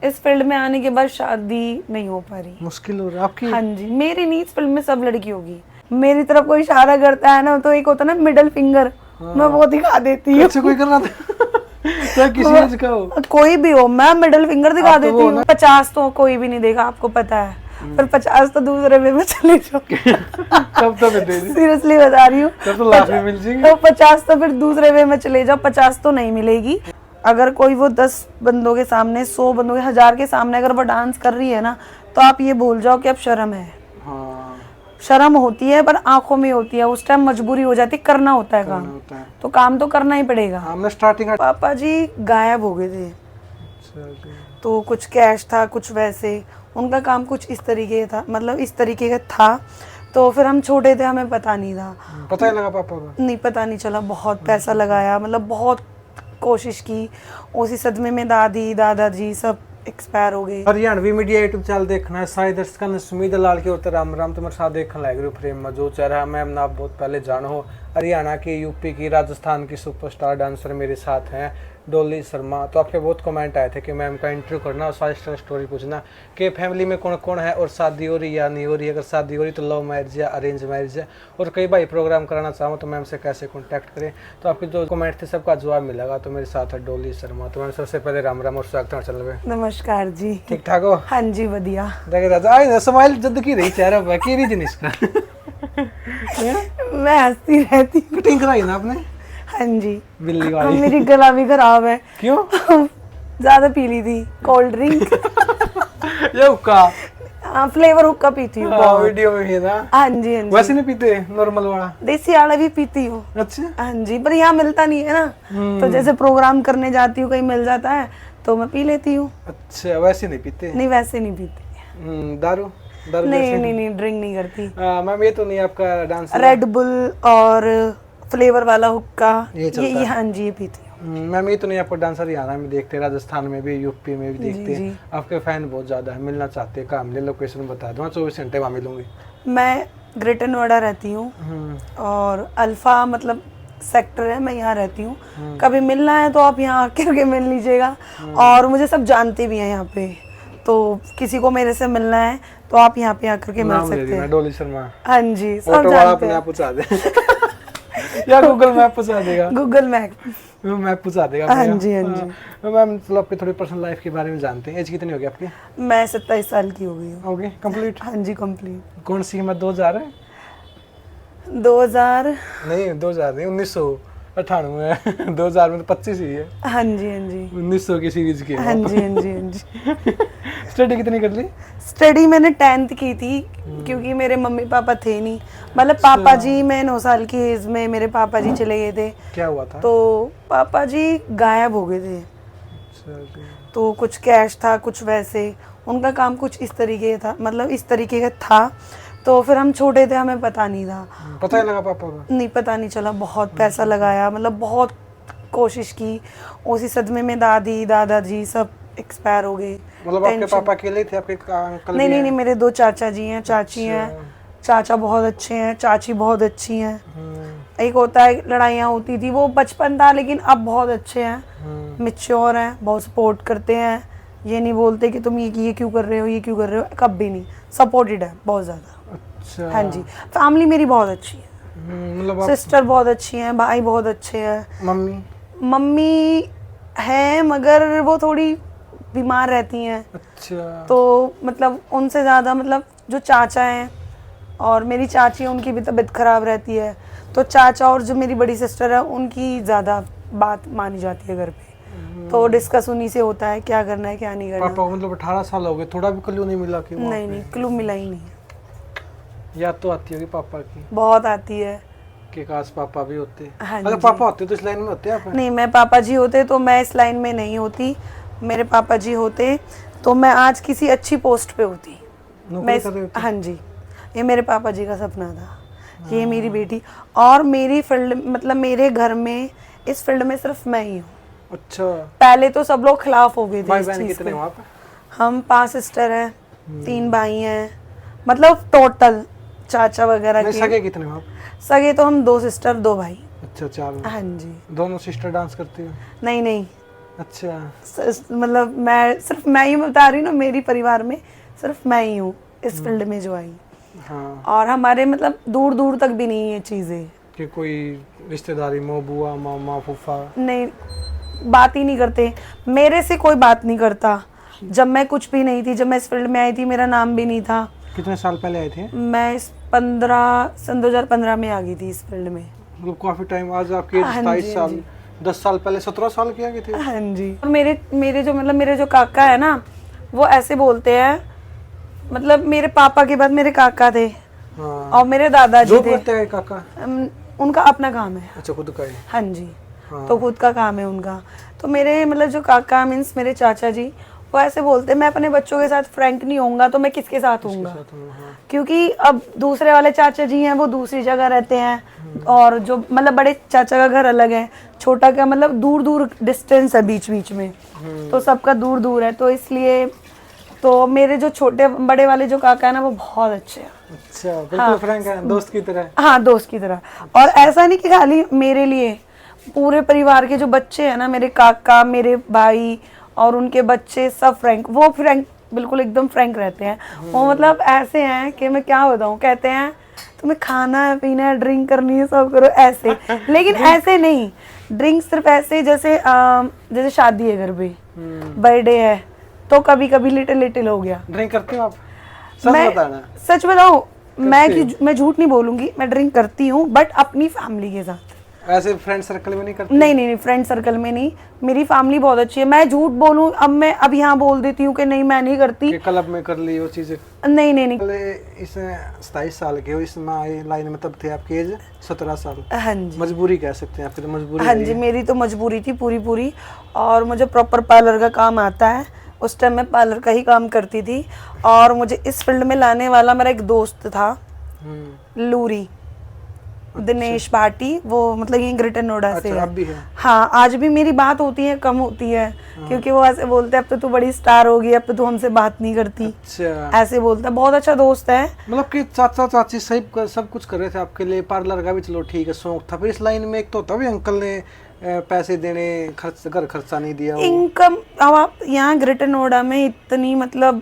इस फील्ड में आने के बाद शादी नहीं हो पा रही। मुश्किल हो रहा है आपकी? हाँ जी, मेरी नहीं, इस फील्ड में सब लड़कियों की। मेरी तरफ कोई इशारा करता है ना, तो एक होता है ना मिडिल फिंगर, मैं वो दिखा देती हूँ। अच्छा, कोई कर रहा था? चाहे किसी एज का हो, कोई भी हो, मैं मिडिल फिंगर दिखा आप तो देती वो हूँ। 50 तो कोई भी नहीं देगा, आपको पता है, पर 50 तो दूसरे वे में चले जाओ। तब तो मैं दे दी, सीरियसली बता रही हूँ, तब तो लाख में मिल जाएगी। तो 50 तो फिर दूसरे वे में चले जाओ, 50 तो नहीं मिलेगी। अगर कोई वो 10 बंदों के सामने, 100 बंदों के, 1000 के सामने अगर वो डांस कर रही है ना, तो आप ये भूल जाओ कि अब शर्म है। हाँ, शर्म होती है पर आंखों में होती है, उस टाइम मजबूरी हो जाती है, करना होता है काम, होता है। तो काम तो करना ही पड़ेगा। हमने स्टार्टिंग। पापा जी गायब हो गए थे, तो कुछ कैश था, कुछ वैसे उनका काम कुछ इस तरीके था, मतलब इस तरीके का था। तो फिर हम छोटे थे, हमें पता नहीं था, पता ही लगा पापा को? नहीं पता नहीं चला। बहुत पैसा लगाया, मतलब बहुत कोशिश की, उसी सदमे में दादी दादाजी सब एक्सपायर हो गए। हरियाणवी मीडिया यूट्यूब चैनल देखना है सारे दर्शकों ने सुमित दलाल के उत्तर राम राम तुम्हारे साथ देखने लगे फ्रेम में जो चेहरा मैं ना बहुत पहले जानो। हरियाणा की, यूपी की, राजस्थान की सुपरस्टार डांसर मेरे साथ हैं डॉली शर्मा। तो आपके बहुत कमेंट आए थे कि मैम का इंटरव्यू करना और सारी स्टोरी पूछना कि फैमिली में कौन कौन है और शादी हो रही या नहीं हो रही, अगर शादी हो रही तो लव मैरिज या अरेंज मैरिज है, और कई भाई प्रोग्राम कराना चाहो तो मैम से कैसे कॉन्टैक्ट करें। तो आपके जो कमेंट थे सबका जवाब मिलेगा। तो मेरे साथ है डॉली शर्मा। तो मैम सबसे पहले राम राम और स्वागत है चैनल पे। नमस्कार जी। ठीक ठाक हो? हाँ जी, बढ़िया। देखे राजा आई ना स्माइल जद की रही चेहरा पे की रीजन इसका? मैं हंसती रहती हूँ। कटिंग कराई ना आपने? हाँ जी, बिल्ली अब वाली। मेरी गला भी खराब है। क्यों? ज्यादा पी ली थी कोल्ड ड्रिंक। ये हुक्का? हाँ, फ्लेवर हुक्का पीती हूँ हाँ, बहुत। वीडियो में है ना? हाँ जी, हाँ जी। वैसे नहीं पीते नॉर्मल वाला? देसी वाला भी पीती हूँ। अच्छा। हाँ जी, पर यहाँ मिलता नहीं है ना, तो जैसे प्रोग्राम करने जाती हूँ, कहीं मिल जाता है तो मैं पी लेती हूँ। अच्छा, वैसे नहीं पीते? नहीं, वैसे नहीं पीती। दारू? दारू नहीं जैसे? नहीं नहीं, ड्रिंक नहीं करती। मैम ये तो नहीं आपका डांस? रेड बुल और फ्लेवर वाला हुक्का, ये चलता है? हाँ जी, ये पीती हूँ। मैम ये तो नहीं आपको डांसर हरियाणा में देखते हैं, राजस्थान में भी, यूपी में भी देखते जी, हैं, आपके फैन बहुत ज्यादा है, मिलना चाहते हैं, काम ले, लोकेशन बता दो, 24 घंटे वहाँ मिलूंगी। मैं ग्रेटर नोएडा रहती हूँ और अल्फा मतलब सेक्टर है, मैं यहाँ रहती हूँ। कभी मिलना है तो आप यहाँ आकर के मिल लीजिएगा, और मुझे सब जानते भी हैं यहाँ पे, तो किसी को मेरे से मिलना है तो आप यहाँ पे आकर के मिल सकते हैं। डॉली शर्मा। हाँ जी, सब ऑटो वाला जानते अपने हैं। आप पहुंचा दे या गूगल मैप पहुंचा देगा? Google map. वो मैप पहुंचा देगा। हाँ जी, हाँ जी। मैम चलो आपकी थोड़ी पर्सनल लाइफ के बारे में जानते हैं। एज कितनी होगी आपकी? मैं 27 साल की हो गई हूँ। Okay, complete? हाँ जी, कंप्लीट। कौन सी कीमत? 2000 है? 2000 नहीं 2000 नहीं, 1998 है। 2000 में तो 25 ही है। हाँ जी, हाँ जी। 1900 की सीरीज की है। हाँ जी, हाँ जी, हाँ जी। स्टडी कितनी कर ली? स्टडी मैंने 10th की थी, क्योंकि मेरे मम्मी पापा थे नहीं, मतलब पापा जी, मैं 9 साल की एज में मेरे पापा जी चले गए थे। क्या हुआ था? तो पापा जी गायब हो गए थे, तो कुछ कैश था, कुछ वैसे उनका काम कुछ इस तरीके था, मतलब इस तरीके का था। तो फिर हम छोटे थे, हमें पता नहीं था, पता ही लगा पापा को? नहीं पता नहीं चला। बहुत पैसा लगाया, मतलब बहुत कोशिश की, उसी सदमे में दादी दादाजी सब एक्सपायर हो गए। मतलब आपके पापा अकेले थे? आपके अंकल? नहीं नहीं नहीं, मेरे 2 चाचा जी हैं, चाची हैं। चाचा बहुत अच्छे हैं, चाची बहुत अच्छी हैं। एक होता है लड़ाइयाँ होती थी, वो बचपन था, लेकिन अब बहुत अच्छे हैं, मिच्योर हैं, बहुत सपोर्ट करते हैं। ये नहीं बोलते कि तुम ये क्यों कर रहे हो, ये क्यों कर रहे हो, कभी नहीं, सपोर्टेड है बहुत ज़्यादा। अच्छा। हाँ जी, फैमिली मेरी बहुत अच्छी है, मतलब सिस्टर बहुत अच्छी हैं, भाई बहुत अच्छे हैं। मम्मी? मम्मी है मगर वो थोड़ी बीमार रहती हैं। अच्छा। तो मतलब उनसे ज़्यादा, मतलब जो चाचा हैं और मेरी चाची है, उनकी भी तबीयत खराब रहती है, तो चाचा और जो मेरी बड़ी सिस्टर है उनकी ज़्यादा बात मानी जाती है घर पे, तो डिस्कस उन्हीं से होता है क्या करना है क्या नहीं करना। पापा मतलब 18 साल हो गए, थोड़ा भी क्लू नहीं मिला कि नहीं नहीं, क्लू मिला ही नहीं। याद तो आती होगी पापा की? बहुत आती है कि काश पापा भी होते। हाँ अगर जी। पापा होते तो इस लाइन में होते आप? नहीं, मैं पापा जी होते तो मैं इस लाइन में नहीं होती, मेरे पापा जी होते तो मैं आज किसी अच्छी पोस्ट पे होती। मैं कर रहे होते? हाँ जी, ये मेरे पापा जी का सपना था, ये मेरी बेटी, और मेरी फील्ड, मतलब मेरे घर में इस फील्ड में सिर्फ मैं ही हूँ। अच्छा। पहले तो सब लोग खिलाफ हो गए थे भाई इस बहन चीज़ कितने के। हो आप? हम 5 सिस्टर हैं, 3 भाई हैं, मतलब टोटल चाचा वगैरह नहीं, के। सगे कितने हो आप? सगे तो हम 2 सिस्टर 2 भाई। अच्छा, 4। हाँ जी। दोनों सिस्टर डांस करती हो? नहीं नहीं, अच्छा। मतलब सिर्फ मैं ही बता रही हूँ ना, मेरी परिवार में सिर्फ मैं ही हूँ इस फील्ड में जो आई। हाँ। और हमारे मतलब दूर दूर तक भी नहीं है चीज़ें, कि कोई रिश्तेदारी में बुआ मामा फूफा? नहीं, बात ही नहीं करते, मेरे से कोई बात नहीं करता। जब मैं कुछ भी नहीं थी, जब मैं इस फील्ड में आई थी, मेरा नाम भी नहीं था। कितने साल पहले आए थे? मैं इस 2015 में आ गई थी इस फील्ड में। मतलब काफी टाइम। आज आपकी हाँ 27 जी, साल, 10 साल पहले 17 साल की आगे थे। हाँ जी। और मेरे जो काका है ना, वो ऐसे बोलते हैं, मतलब मेरे पापा के बाद मेरे काका थे। हाँ। और मेरे दादाजी जो थे। करते हैं काका? उनका अपना काम है। अच्छा, खुद का है? हाँ जी। हाँ। तो खुद का काम है उनका। तो मेरे मतलब जो काका मीन्स मेरे चाचा जी, वो ऐसे बोलते हैं, मैं अपने बच्चों के साथ फ्रैंक नहीं होऊंगा तो मैं किसके साथ होऊंगा। हाँ। क्योंकि अब दूसरे वाले चाचा जी हैं, वो दूसरी जगह रहते हैं, और जो मतलब बड़े चाचा का घर अलग है, छोटा का मतलब दूर दूर डिस्टेंस है बीच बीच में, तो सबका दूर दूर है। तो इसलिए तो मेरे जो छोटे बड़े वाले जो काका है ना, वो बहुत अच्छे हैं। अच्छा, बिल्कुल फ्रैंक है, दोस्त की तरह। हाँ, दोस्त की तरह। और ऐसा नहीं कि खाली मेरे लिए, पूरे परिवार के जो बच्चे हैं ना, मेरे काका, मेरे भाई और उनके बच्चे, सब फ्रैंक, वो फ्रैंक, बिल्कुल एकदम फ्रैंक रहते हैं। वो मतलब ऐसे हैं कि मैं क्या बताऊँ, कहते हैं तुम्हें खाना है, पीना है, ड्रिंक करनी है, सब करो ऐसे। लेकिन ऐसे नहीं, ड्रिंक सिर्फ ऐसे जैसे जैसे शादी है घर पे, बर्थडे है, तो कभी कभी लिटिल लिटिल हो गया। ड्रिंक करते हो आप? सच बताना। सच बताऊं, मैं झूठ नहीं बोलूंगी, मैं ड्रिंक करती हूँ, बट अपनी फैमिली के साथ। ऐसे फ्रेंड सर्कल में नहीं करते? नहीं, फ्रेंड सर्कल में नहीं। मेरी फैमिली बहुत अच्छी है। मैं झूठ बोलूं, अब यहाँ बोल देती हूँ कि नहीं मैं नहीं करती। कि क्लब में कर ली वो चीजें? नहीं। इस 27 साल के हो, इस लाइन में तब थे आपकी एज 17 साल। हाँ जी। मजबूरी कह सकते हैं आपकी, तो मजबूरी? हाँ जी, मेरी तो मजबूरी थी पूरी। और मुझे प्रॉपर पार्लर का काम आता है। उस टाइम मैं पार्लर का ही काम करती थी। और मुझे इस फील्ड में लाने वाला मेरा एक दोस्त था, लूरी, दिनेश भाटी, वो मतलब ये ग्रेटर नोएडा से है। अब भी है? हाँ, आज भी मेरी बात होती है, कम होती है। क्योंकि वो ऐसे बोलते हैं अब तो तू बड़ी स्टार हो गई, अब तो तू हमसे बात नहीं करती। अच्छा। ऐसे बोलता है, बहुत अच्छा दोस्त है। मतलब कि चाचा चाची सही सब कुछ कर रहे थे आपके लिए, पार्लर का भी चलो ठीक है शौक था, फिर इस लाइन में एक तो तभी अंकल ने पैसे देने, घर खर्चा नहीं दिया। इनकम, अब आप यहाँ ग्रेटर नोएडा में इतनी मतलब,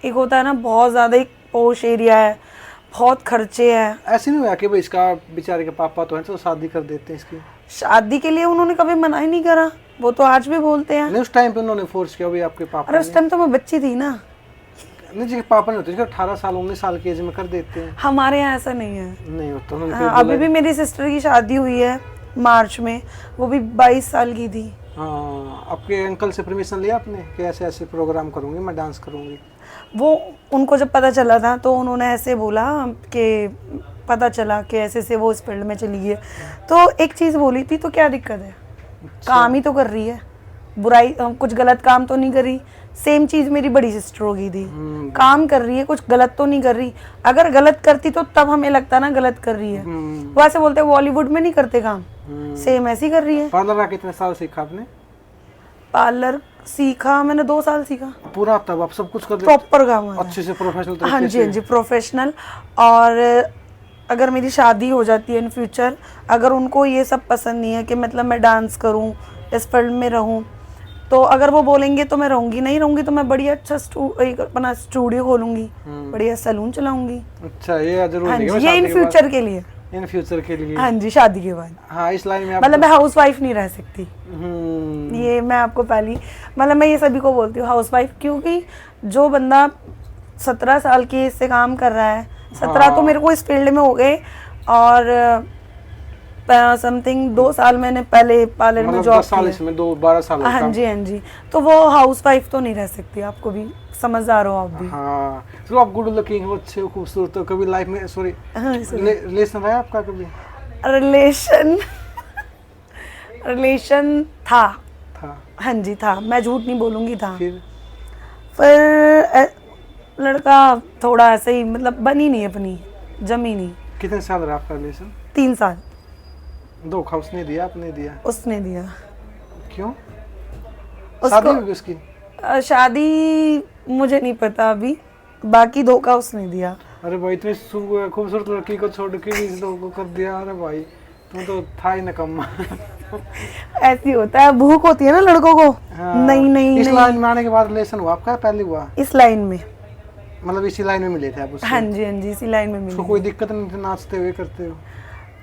एक होता है ना बहुत ज्यादा, एक पोश एरिया है, बहुत खर्चे हैं। ऐसे नहीं हुआ कि भाई इसका बेचारे के पापा तो हैं तो शादी कर देते हैं इसकी? शादी के लिए उन्होंने कभी मना ही नहीं करा, वो तो आज भी बोलते हैं। नहीं, उस टाइम पे उन्होंने फोर्स किया भाई आपके पापा? अरे उस टाइम तो मैं बच्ची थी ना। नहीं जी, पापा नहीं होते 18 साल 19 साल की एज में कर देते हैं। हमारे यहाँ ऐसा नहीं है। नहीं होता। उन्होंने हाँ, अभी भी मेरी सिस्टर की शादी हुई है मार्च में, वो भी 22 साल की थी। हाँ, आपके अंकल से परमिशन लिया आपने कि ऐसे ऐसे प्रोग्राम करूंगी, मैं डांस करूंगी? वो उनको जब पता चला था तो उन्होंने ऐसे बोला कि पता चला कि ऐसे से वो इस फील्ड में चली गई है, तो एक चीज़ बोली थी, तो क्या दिक्कत है, काम ही तो कर रही है, बुराई कुछ गलत काम तो नहीं कर रही। सेम चीज़ मेरी बड़ी सिस्टर हो गई थी, काम कर रही है, कुछ गलत तो नहीं कर रही। अगर गलत करती तो तब हमें लगता ना गलत कर रही है। वो ऐसे बोलते बॉलीवुड में नहीं करते काम, सेम ऐसे ही कर रही है। पार्लर का कितने साल सीखा आपने? पार्लर सीखा मैंने 2 साल सीखा पूरा। तब आप सब कुछ कर प्रॉपर काम अच्छे से प्रोफेशनल तरीके से? हाँ जी, प्रोफेशनल। और अगर मेरी शादी हो जाती है इन फ्यूचर, अगर उनको ये सब पसंद नहीं है कि मतलब मैं डांस करूं, इस फील्ड में रहूं, तो अगर वो बोलेंगे तो मैं रहूंगी, नहीं रहूंगी तो मैं बढ़िया अच्छा अपना स्टूडियो खोलूंगी, बढ़िया सैलून चलाऊंगी। अच्छा, ये जरूरी है? ये इन फ्यूचर के लिए। इन फ्यूचर के लिए? हाँ जी, शादी के बाद। हाँ, इस लाइन में मतलब मैं हाउस वाइफ नहीं रह सकती। ये मैं आपको पहली, मतलब मैं ये सभी को बोलती हूँ हाउस वाइफ, क्योंकि जो बंदा 17 साल की एज से काम कर रहा है, 17 तो मेरे को इस फील्ड में हो गए, और समथिंग 2 साल मैंने पहले पार्लर में जॉब की है। इसमें 12 साल। हाँ जी, तो वो हाउस वाइफ तो नहीं रह सकती, आपको भी समझदार हो आप भी। हाँ, तो आप गुड लुकिंग हो, अच्छे हो, खूबसूरत हो, कभी लाइफ में रिलेशन रहा आपका? कभी रिलेशन था? हाँ जी, था, मैं झूठ नहीं बोलूंगी, था। फिर लड़का थोड़ा ऐसे ही मतलब बनी नहीं, अपनी जमी नहीं। कितने साल रहा आपका रिलेशन? 3 साल। धोखा उसने दिया, आपने दिया? उसने दिया। क्यों? शादी होगी उसकी? शादी मुझे नहीं पता अभी, बाकी धोखा उसने दिया। अरे भाई, इतनी खूबसूरत लड़की को छोड़ के धोखा कर दिया? अरे भाई, तुम तो था ही नकम्मा। ऐसी होता है, भूख होती है ना लड़कों को। हाँ। नहीं नहीं इस नहीं, लाइन में आने के बाद रिलेशन हुआ आपका, पहले हुआ? इस लाइन में। मतलब इसी लाइन में मिले थे आप उससे? हाँ जी हाँ जी, इसी लाइन में उसको मिली। कोई दिक्कत नहीं थी नाचते हुए करते हो?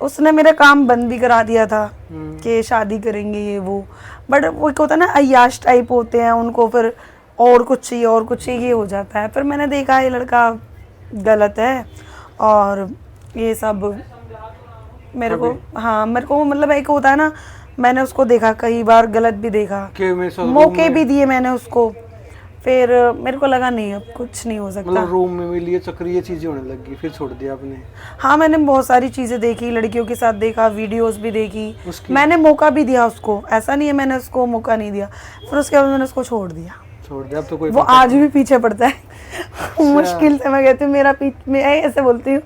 उसने मेरा काम बंद भी करा दिया था हम्म। कि शादी करेंगे ये वो, बट वो एक होता है ना अय्याश टाइप होते हैं, उनको फिर और कुछ चाहिए और कुछ चाहिए, ये हो जाता है। फिर मैंने देखा ये लड़का गलत है और ये सब मेरे को, हाँ मेरे को मतलब एक होता है ना, मैंने उसको देखा कई बार गलत भी देखा, कि मेरे साथ मौके भी दिए मैंने उसको, फिर मेरे को लगा नहीं अब कुछ नहीं हो सकता। मतलब रूम में मिली ये चक्रीय चीजें होने लगी, फिर छोड़ दिया आपने? हाँ मैंने बहुत सारी चीज़ें देखी, लड़कियों के साथ देखा, वीडियोस भी देखी, उसकी? मैंने मौका भी दिया उसको, ऐसा नहीं है मैंने उसको मौका नहीं दिया। फिर उसके बाद मैंने उसको छोड़ दिया। छोड़ दिया? अब तो कोई वो आज भी पीछे पड़ता है। मुश्किल से मैं कहती हूँ मेरा मैं ऐसे बोलती हूँ,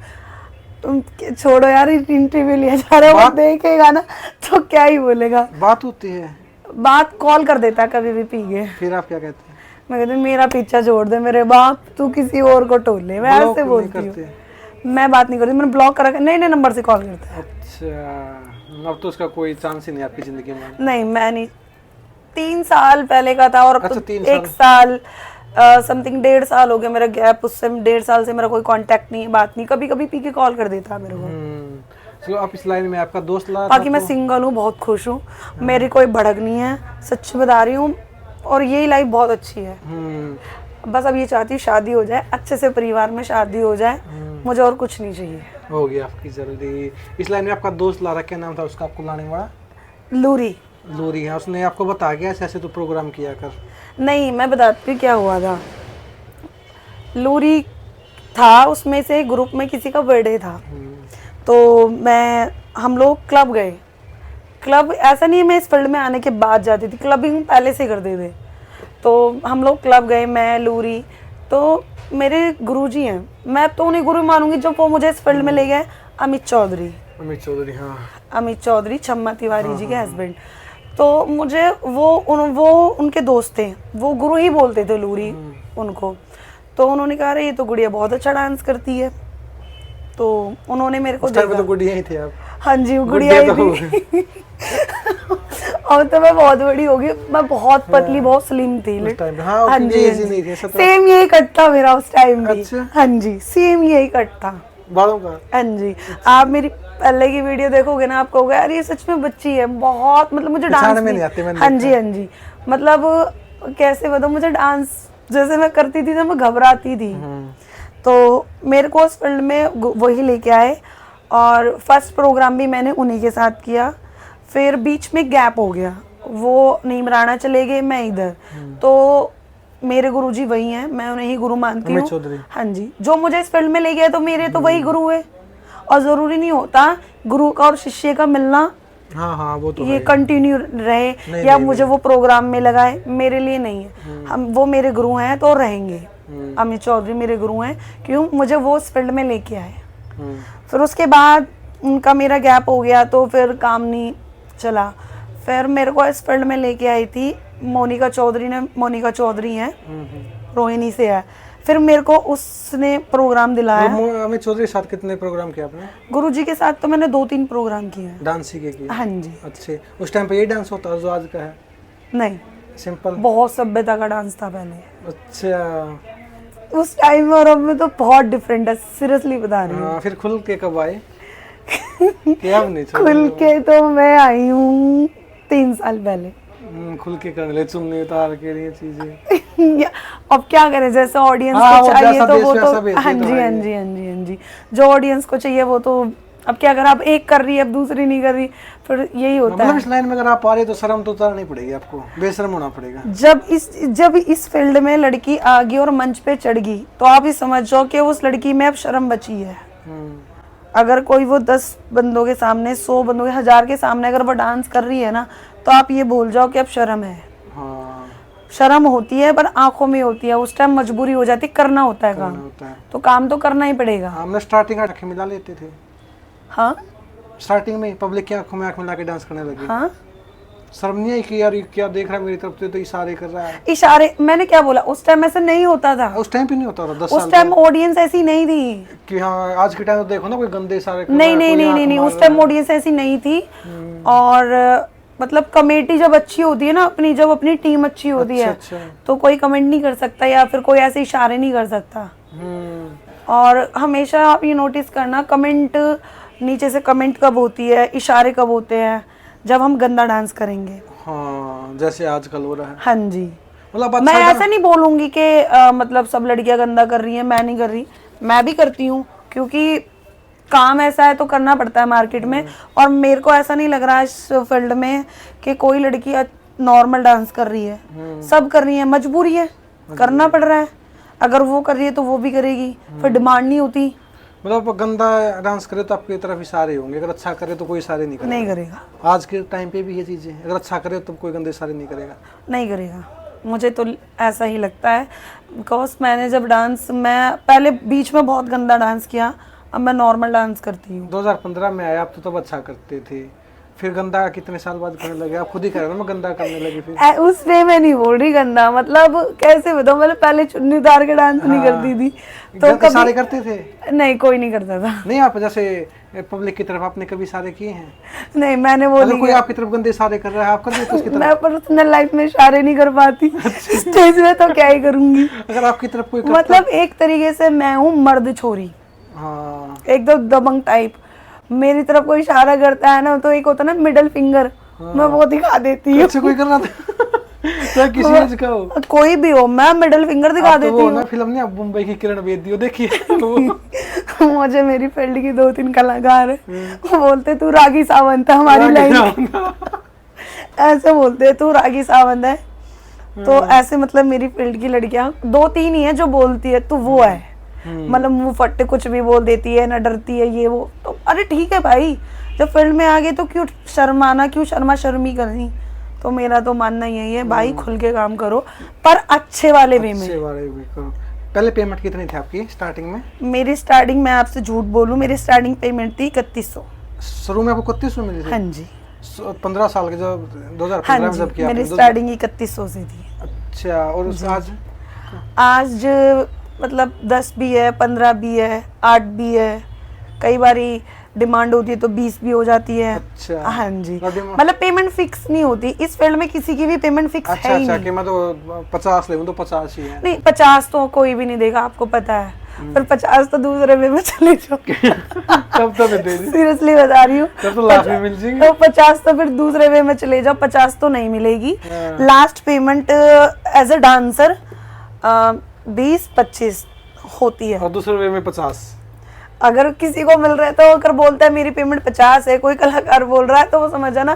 तुम छोड़ो यार, इंटरव्यू लिया जा रहा है, वो देखेगा ना तो क्या ही बोलेगा। बात होती है? बात कॉल कर देता है कभी भी पी के। फिर आप क्या कहते हैं? मैं कहती हूँ मेरा पीछा छोड़ दे मेरे बाप, तू किसी और को टोल ले, मैं ब्लॉक ऐसे नहीं बोलती करते? हूँ। मैं बात नहीं करती, मैंने ब्लॉक करा, नए नए नंबर से कॉल करता है। अच्छा, अब तो उसका कोई चांस ही नहीं आपकी जिंदगी में? नहीं मैं नहीं, 3 साल पहले का था और अब अच्छा, तो 3 1 साल समथिंग 1.5 साल हो गया मेरा गैप, उससे 1.5 साल से मेरा कोई कांटेक्ट नहीं, बात नहीं, कभी कभी पी के कॉल कर देता है मेरे को। तो आप इस लाइन में आपका दोस्त ला बाकी मैं सिंगल हूँ, बहुत खुश हूँ, मेरी कोई भड़क नहीं है, सच बता रही हूँ, और यही लाइफ बहुत अच्छी है। बस अब ये चाहती हूँ शादी हो जाए, अच्छे से परिवार में शादी हो जाए, मुझे और कुछ नहीं चाहिए। हो गया आपकी जल्दी। इस लाइन में आपका दोस्त ला रहा, क्या नाम था उसका आपको लाने वाला? लूरी। लूरी है, उसने आपको बता गया ऐसे ऐसे तो प्रोग्राम किया कर? नहीं मैं बताती हूँ क्या हुआ था। लूरी था, उसमें से ग्रुप में किसी का बर्थडे था, तो हम लोग क्लब गए। क्लब ऐसा नहीं है मैं इस फील्ड में आने के बाद जाती थी, क्लबिंग पहले से करते थे। तो हम लोग क्लब गए, मैं लूरी, तो मेरे गुरुजी हैं, मैं तो उन्हें गुरु मानूंगी जब वो मुझे इस फील्ड में ले गए, अमित चौधरी। अमित चौधरी, हाँ। अमित चौधरी छम्मा तिवारी जी के हस्बैंड। तो मुझे वो उनके दोस्त थे, वो गुरु ही बोलते थे लूरी उनको। तो उन्होंने कहा अरे ये तो गुड़िया बहुत अच्छा डांस करती है, तो उन्होंने मेरे को देखा। तो गुड़िया ही थे आप? हाँ जी, वो गुड़िया ही थी। और तो मैं बहुत बड़ी हो गई, मैं बहुत पतली बहुत स्लिम थी। हाँ जी, सेम यही कट था मेरा उस टाइम भी। अच्छा। हाँ जी, सेम यही कट था बालों का। हाँ जी, आप मेरी पहले की वीडियो देखोगे ना, आप कहोगे यार ये सच में बच्ची है, बहुत मतलब मुझे डांस में नहीं आते। हाँ जी हाँ जी, मतलब कैसे बताऊं, मुझे डांस जैसे मैं करती थी ना मैं घबराती थी। तो मेरे को उस फील्ड में वही लेके आए, और फर्स्ट प्रोग्राम भी मैंने उन्हीं के साथ किया। फिर बीच में गैप हो गया, वो नीमराना चले गए, मैं इधर। तो मेरे गुरुजी वही हैं, मैं उन्हें ही गुरु मानती हूँ। हाँ जी, जो मुझे इस फील्ड में ले गया तो मेरे तो वही गुरु है, और ज़रूरी नहीं होता गुरु का और शिष्य का मिलना। हाँ, वो तो ये कंटिन्यू रहे या मुझे वो प्रोग्राम में लगाए, मेरे लिए नहीं है। हम वो मेरे गुरु हैं तो रहेंगे। अमित चौधरी मेरे गुरु हैं, क्यों, मुझे वो उस फील्ड में लेके आए। फिर उसके बाद उनका मेरा गैप हो गया, तो फिर काम नहीं चला। फिर मेरे को इस फील्ड में लेके आई थी मोनिका चौधरी हैं, रोहिणी से है। फिर मेरे को उसने प्रोग्राम दिलाया। अमित चौधरी के साथ कितने प्रोग्राम किए आपने? गुरुजी के साथ तो मैंने 2-3 प्रोग्राम किए हैं। डांस सीखे किए? हाँ जी। अच्छे। उस टाइम पे ये डांस होता जो आज का है? नहीं, सिंपल, बहुत सभ्यता का डांस था पहले। अच्छा। उस टाइम में और अब में तो बहुत डिफरेंट है, सीरियसली बता रही हूँ। फिर खुल के कब आए? क्या नहीं खुल के तो मैं आई हूँ 3 साल पहले। खुल के कर ले, चुन्नी उतार के ये चीजें। अब क्या करें, जैसे ऑडियंस को चाहिए तो वो तो हाँ जी, जो ऑडियंस को चाहिए वो तो, अब क्या अगर आप एक कर रही है अब दूसरी नहीं कर रही, फिर यही होता है। इस लाइन में अगर आप आ रहे तो शर्म तो उतारनी पड़ेगी आपको, बेशर्म होना पड़ेगा। जब इस फील्ड में लड़की आ गई और मंच पे चढ़ गई, तो आप ही समझ जाओ कि उस लड़की में अब शर्म बची है। अगर कोई वो 10 बंदों के सामने, 100 बंदों के, 1000 के सामने अगर वो डांस कर रही है ना, तो आप ये भूल जाओ कि अब शर्म है। शर्म होती है पर आंखों में होती है, उस टाइम मजबूरी हो जाती, करना होता है काम, तो काम तो करना ही पड़ेगा। हमने स्टार्टिंग आंखें मिला लेते थे। हाँ, स्टार्टिंग में पब्लिक की आंखों में आंख मिला के डांस करने लगे। हाँ, शर्म नहीं आई कि यार क्या देख रहा है मेरी तरफ से, तो इशारे कर रहा है? इशारे, मैंने क्या बोला, उस टाइम ऐसा नहीं होता था। उस टाइम पे नहीं होता था 10 साल उस टाइम ऑडियंस ऐसी नहीं थी कि हाँ आज के टाइम तो देखो ना कोई गंदे इशारे कर नहीं, उस टाइम ऑडियंस ऐसी नहीं थी। और मतलब कमेटी जब अच्छी होती है ना अपनी, जब अपनी टीम अच्छी होती है अच्छा। तो कोई कमेंट नहीं कर सकता या फिर कोई ऐसे इशारे नहीं कर सकता। और हमेशा आप ये नोटिस करना, कमेंट नीचे से कमेंट कब होती है, इशारे कब होते हैं, जब हम गंदा डांस करेंगे। हाँ, जैसे आजकल हो रहा है। हाँ जी, मतलब मैं अच्छा ऐसा नहीं बोलूंगी कि मतलब सब लड़कियां गंदा कर रही हैं, मैं नहीं कर रही, मैं भी करती हूँ, क्योंकि काम ऐसा है तो करना पड़ता है मार्केट में। और मेरे को ऐसा नहीं लग रहा इस फील्ड में कि कोई लड़की नॉर्मल डांस कर रही है, सब कर रही है, मजबूरी है, करना पड़ रहा है। अगर वो कर रही है तो वो भी करेगी, फिर डिमांड नहीं होती। मतलब गंदा डांस करे तो आपकी तरफ इशारे होंगे, अगर अच्छा करे तो कोई इशारे नहीं करेगा। नहीं करेगा। आज के टाइम पे भी ये चीजें, अगर अच्छा करे तो कोई गंदे इशारे नहीं करेगा। नहीं करेगा, मुझे तो ऐसा ही लगता है। बिकॉज मैंने जब डांस, मैं पहले बीच में बहुत गंदा डांस किया, अब मैं नॉर्मल डांस करती हूँ। 2015 में आया, आप तो तब अच्छा करते थे, फिर गंदा कितने साल बाद करने लगे? आप खुद ही कह रहे हो ना, मैं गंदा करने लगी फिर। उस वे में नहीं बोल रही गंदा, मतलब कैसे बताऊँ, मैंने पहले चुन्नी उतार के डांस नहीं करती थी तो कभी सारे करते थे? नहीं, कोई नहीं करता था। नहीं, आप जैसे पब्लिक की तरफ आपने कभी सारे किए हैं? नहीं, मैंने वो अगर नहीं कोई आपकी तरफ गंदे सारे कर रहा है, आप कर देते उसकी तरफ? मैं पर्सनल लाइफ में इशारे नहीं कर पाती, स्टेज में तो क्या ही करूंगी। अगर आपकी तरफ कोई करता... मतलब एक तरीके से मैं हूँ मर्द छोरी, हाँ, एकदम दबंग टाइप। मेरी तरफ कोई इशारा करता है ना, तो एक होता है ना मिडल फिंगर, मैं वो दिखा देती हूँ। अच्छा, कोई कर रहा था? चाहे किसी एज का हो, कोई भी हो, मैं मिडल फिंगर दिखा तो देती वो हूँ। ना फिल्म नहीं, आप मुंबई की किरण बेदी हो, देखिए मुझे मेरी फील्ड की 2-3 कलाकार वो बोलते तू रागी सावंत है हमारी लाइन, ऐसे बोलते तू रागी सावंत है। तो ऐसे मतलब मेरी फील्ड की लड़कियां 2-3 ही है जो बोलती है, तो वो है मतलब मुंह फट्टे कुछ भी बोल देती है, ना डरती है ये वो। तो अरे ठीक है भाई, जब फील्ड में आ गए तो क्यों शर्माना, क्यों शर्मी करनी। तो मेरा तो मानना यही है भाई, खुल के काम करो पर अच्छे वाले वे में। अच्छे वाले वे करो। पहले पेमेंट कितनी थी आपकी स्टार्टिंग में? मेरी स्टार्टिंग, मैं आपसे झूठ बोलूं, मेरी स्टार्टिंग पेमेंट थी 3100। शुरू में आपको 3100 मिली थी? हाँ जी, 15 साल के जब 2015 हाँ में जी, जब किया मेरी आपने, स्टार्टिंग 3100 से थी। अच्छा, और आज मतलब 10 भी है, 15 भी है, 8 भी है, कई बारी डिमांड होती है तो 20 भी हो जाती है। अच्छा, हाँ जी, मतलब पेमेंट फिक्स नहीं होती इस फील्ड में, किसी की भी पेमेंट फिक्स अच्छा, है ही अच्छा, नहीं। कि मैं तो 50 ले तो 50 ही है। नहीं, 50 तो कोई भी नहीं देगा, आपको पता है। पर 50 तो दूसरे वे में चले जाओ। तब तो मैं दे दी, सीरियसली बता रही हूँ, तब तो लाख में मिल जाएंगे। तो 50 तो फिर दूसरे वे में चले जाओ, 50 तो नहीं मिलेगी। Last payment as a dancer 20-25 होती है, और दूसरे वे में 50। अगर किसी को मिल रहा है तो अगर बोलता है मेरी पेमेंट 50 है, कोई कलाकार बोल रहा है तो वो समझा ना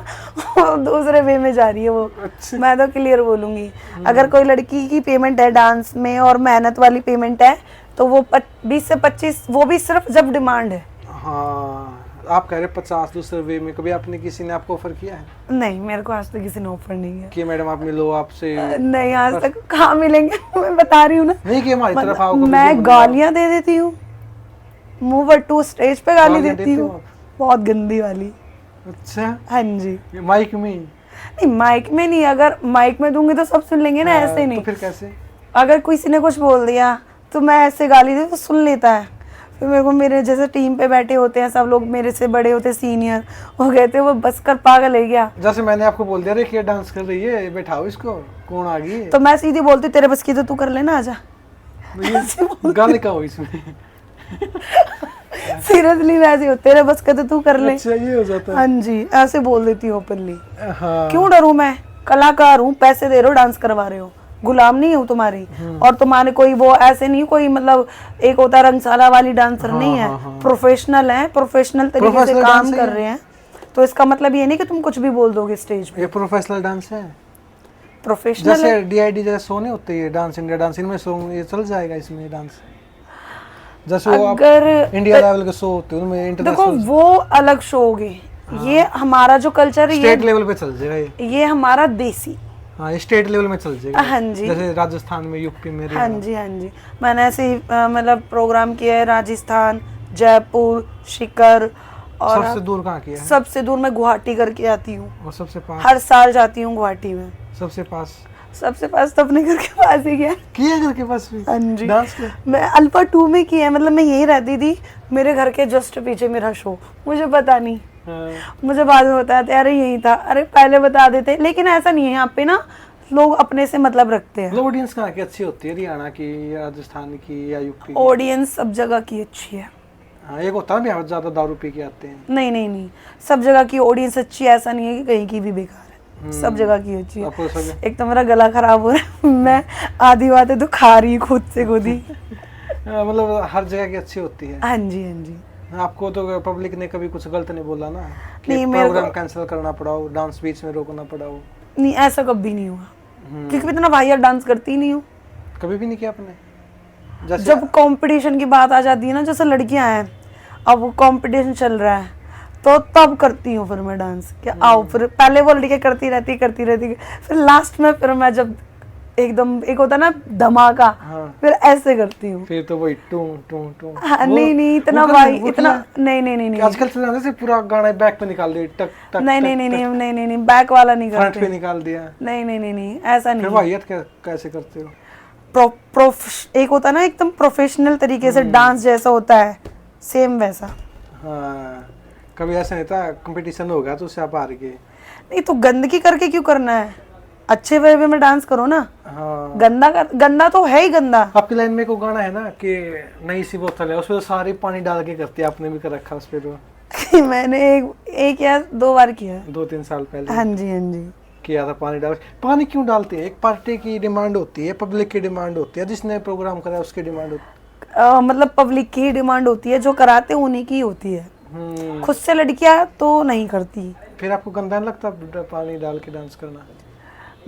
दूसरे वे में जा रही है वो। अच्छा। मैं तो क्लियर बोलूंगी, अगर कोई लड़की की पेमेंट है डांस में और मेहनत वाली पेमेंट है तो वो 20 से 25, वो भी सिर्फ जब डिमांड है। हाँ, आप कह रहे 50 दूसरे वे में, कभी आपने किसी ने आपको ऑफर किया है? नहीं, मेरे को आज तक किसी ने ऑफर नहीं है कि मैडम आप मिलो आपसे? नहीं, आज तक कहाँ मिलेंगे मैं बता रही हूँ ना। नहीं कि हमारी तरफ आओ, कभी मैं गालियाँ दे देती हूँ, मुंह बट्टू स्टेज पे गाली देती हूँ, बहुत गंदी वाली। अच्छा, हाँ जी, माइक में? नहीं माइक में नहीं, अगर माइक में दूंगी तो सब सुन लेंगे ना, ऐसे नहीं। तो फिर कैसे? अगर किसी ने कुछ बोल दिया तो मैं ऐसे गाली दे तो सुन लेता है, फिर मेरे को, मेरे जैसे टीम पे बैठे होते हैं सब लोग, मेरे से बड़े होते सीनियर, वो कहते हैं वो बस कर पागल है क्या। जैसे मैंने आपको बोल दिया रे कि डांस कर रही है, बैठाओ इसको, कौन आ गई है? तो मैं सीधी बोलती तेरे बस की तो तू कर लेना, आजा। गाली का हो इसमें? सीरियसली वैसे हो, तेरे बस का तो तू कर ले। अच्छा, ये हो जाता है। हाँ जी, ऐसे बोल देती हूँ ओपनली। हाँ। क्यों डरूं मैं, कलाकार हूँ, पैसे दे रहे हो, डांस करवा रहे हो, गुलाम नहीं हूँ तुम्हारी। और तुम्हारे कोई वो ऐसे नहीं, कोई मतलब एक होता है रंगशाला वाली डांसर नहीं है, प्रोफेशनल है, प्रोफेशनल तरीके से काम कर रहे हैं। तो इसका मतलब ये नहीं कि तुम कुछ भी बोल दोगे स्टेज पे। ये प्रोफेशनल डांस है, प्रोफेशनल जैसे डीआईडी जैसे शो नहीं होते, ये डांस इंडिया डांस, इनमें शो ये चल जाएगा इसमें डांस, जैसे वो अगर इंडिया लेवल के शो होते हैं उनमें देखो इंटरनेशनल, वो अलग शो होगी। ये हमारा जो कल्चर है, स्टेट लेवल पे चल जाएगा ये हमारा देसी। हाँ, ये स्टेट लेवल में चल जाएगा। हाँ जी, जैसे राजस्थान में, यूपी में। हाँ जी, हाँ जी, मैंने ऐसे ही मतलब प्रोग्राम किया है, राजस्थान, जयपुर, शिकर, और सबसे दूर कहाँ किया है? सबसे दूर मैं गुवाहाटी करके आती हूँ, और सबसे पास? हर साल जाती हूँ गुवाहाटी में। सबसे पास? सबसे पास तो अपने घर के पास ही गया किया घर के पास भी हाँ जी, डांस के? मैं अल्फा 2 में किया है, मतलब मैं यही रहती थी, मेरे घर के जस्ट पीछे मेरा शो, मुझे पता नहीं हाँ। मुझे बाद में बताते अरे यही था, अरे पहले बता देते। लेकिन ऐसा नहीं है, यहाँ पे ना लोग अपने से मतलब रखते हैं। मतलब ऑडियंस कहाँ की अच्छी होती है, हरियाणा की या राजस्थान की या यूपी की? ऑडियंस सब जगह की अच्छी है। हाँ, एक होता है ना बिहार ज्यादा दारू पी के आते हैं। नहीं नहीं नहीं, सब जगह की ऑडियंस अच्छी है, ऐसा नहीं है कि कहीं की भी बेकार है, सब जगह की अच्छी है। आपको सब एक तो मेरा गला खराब हो रहा है, मैं आधी बातें तो खा रही हूँ खुद से खुद ही। मतलब हर जगह की अच्छी होती है। हाँ जी हाँ जी। आपको तो पब्लिक ने कभी कुछ गलत नहीं बोला ना, कि नहीं, मेरे प्रोग्राम को कैंसिल करना पड़ा हो, डांस बीच में रोकना पड़ा हो? नहीं, ऐसा कभी नहीं हुआ, क्योंकि इतना वाहियात डांस करती ही नहीं हूँ। कभी भी नहीं किया आपने? जैसे जब कंपटीशन की बात आ जाती है ना, जैसे लड़कियां हैं, अब वो कंपटीशन चल रहा है तो तब करती हूँ फिर मैं डांस, क्या आओ। फिर पहले वो लड़कियां करती रहती, फिर लास्ट में फिर मैं जब एकदम एक होता ना धमाका, हाँ। फिर ऐसे करती हूँ। फिर तो वही टू टू टू। हाँ, नहीं इतना भाई, इतना नहीं आजकल चल रहा है पूरा गाना बैक पे निकाल दिया, टक टक नहीं, बैक वाला नहीं फ्रंट पे करते। निकाल दिया। नहीं, ऐसा फिर नहीं। वाहियत कैसे करते हो? एक होता है ना एकदम प्रोफेशनल तरीके से डांस जैसा होता है, सेम वैसा। हाँ, कभी ऐसा नहीं था कंपटीशन हो गया तो उससे आप हार गए? नहीं तो गंदगी करके क्यों करना है, अच्छे वे में डांस करो ना। हाँ। गंदा तो है ही गंदा। आपकी लाइन में को गाना है ना कि नई सी बोतल है, उसमें तो सारी पानी डाल के करती है, आपने भी कर रखा उस पर? मैंने एक या 2 बार किया। 2-3 साल पहले? हाँ जी किया था पानी डाल। पानी क्यों डालते हैं? एक पार्टी की डिमांड होती है, पब्लिक की डिमांड होती है, जिसने प्रोग्राम करा उसकी डिमांड होती है। मतलब पब्लिक की डिमांड होती है, जो कराते उन्हीं की होती है, खुद से लड़कियां तो नहीं करती। फिर आपको गंदा नहीं लगता पानी डाल के डांस करना?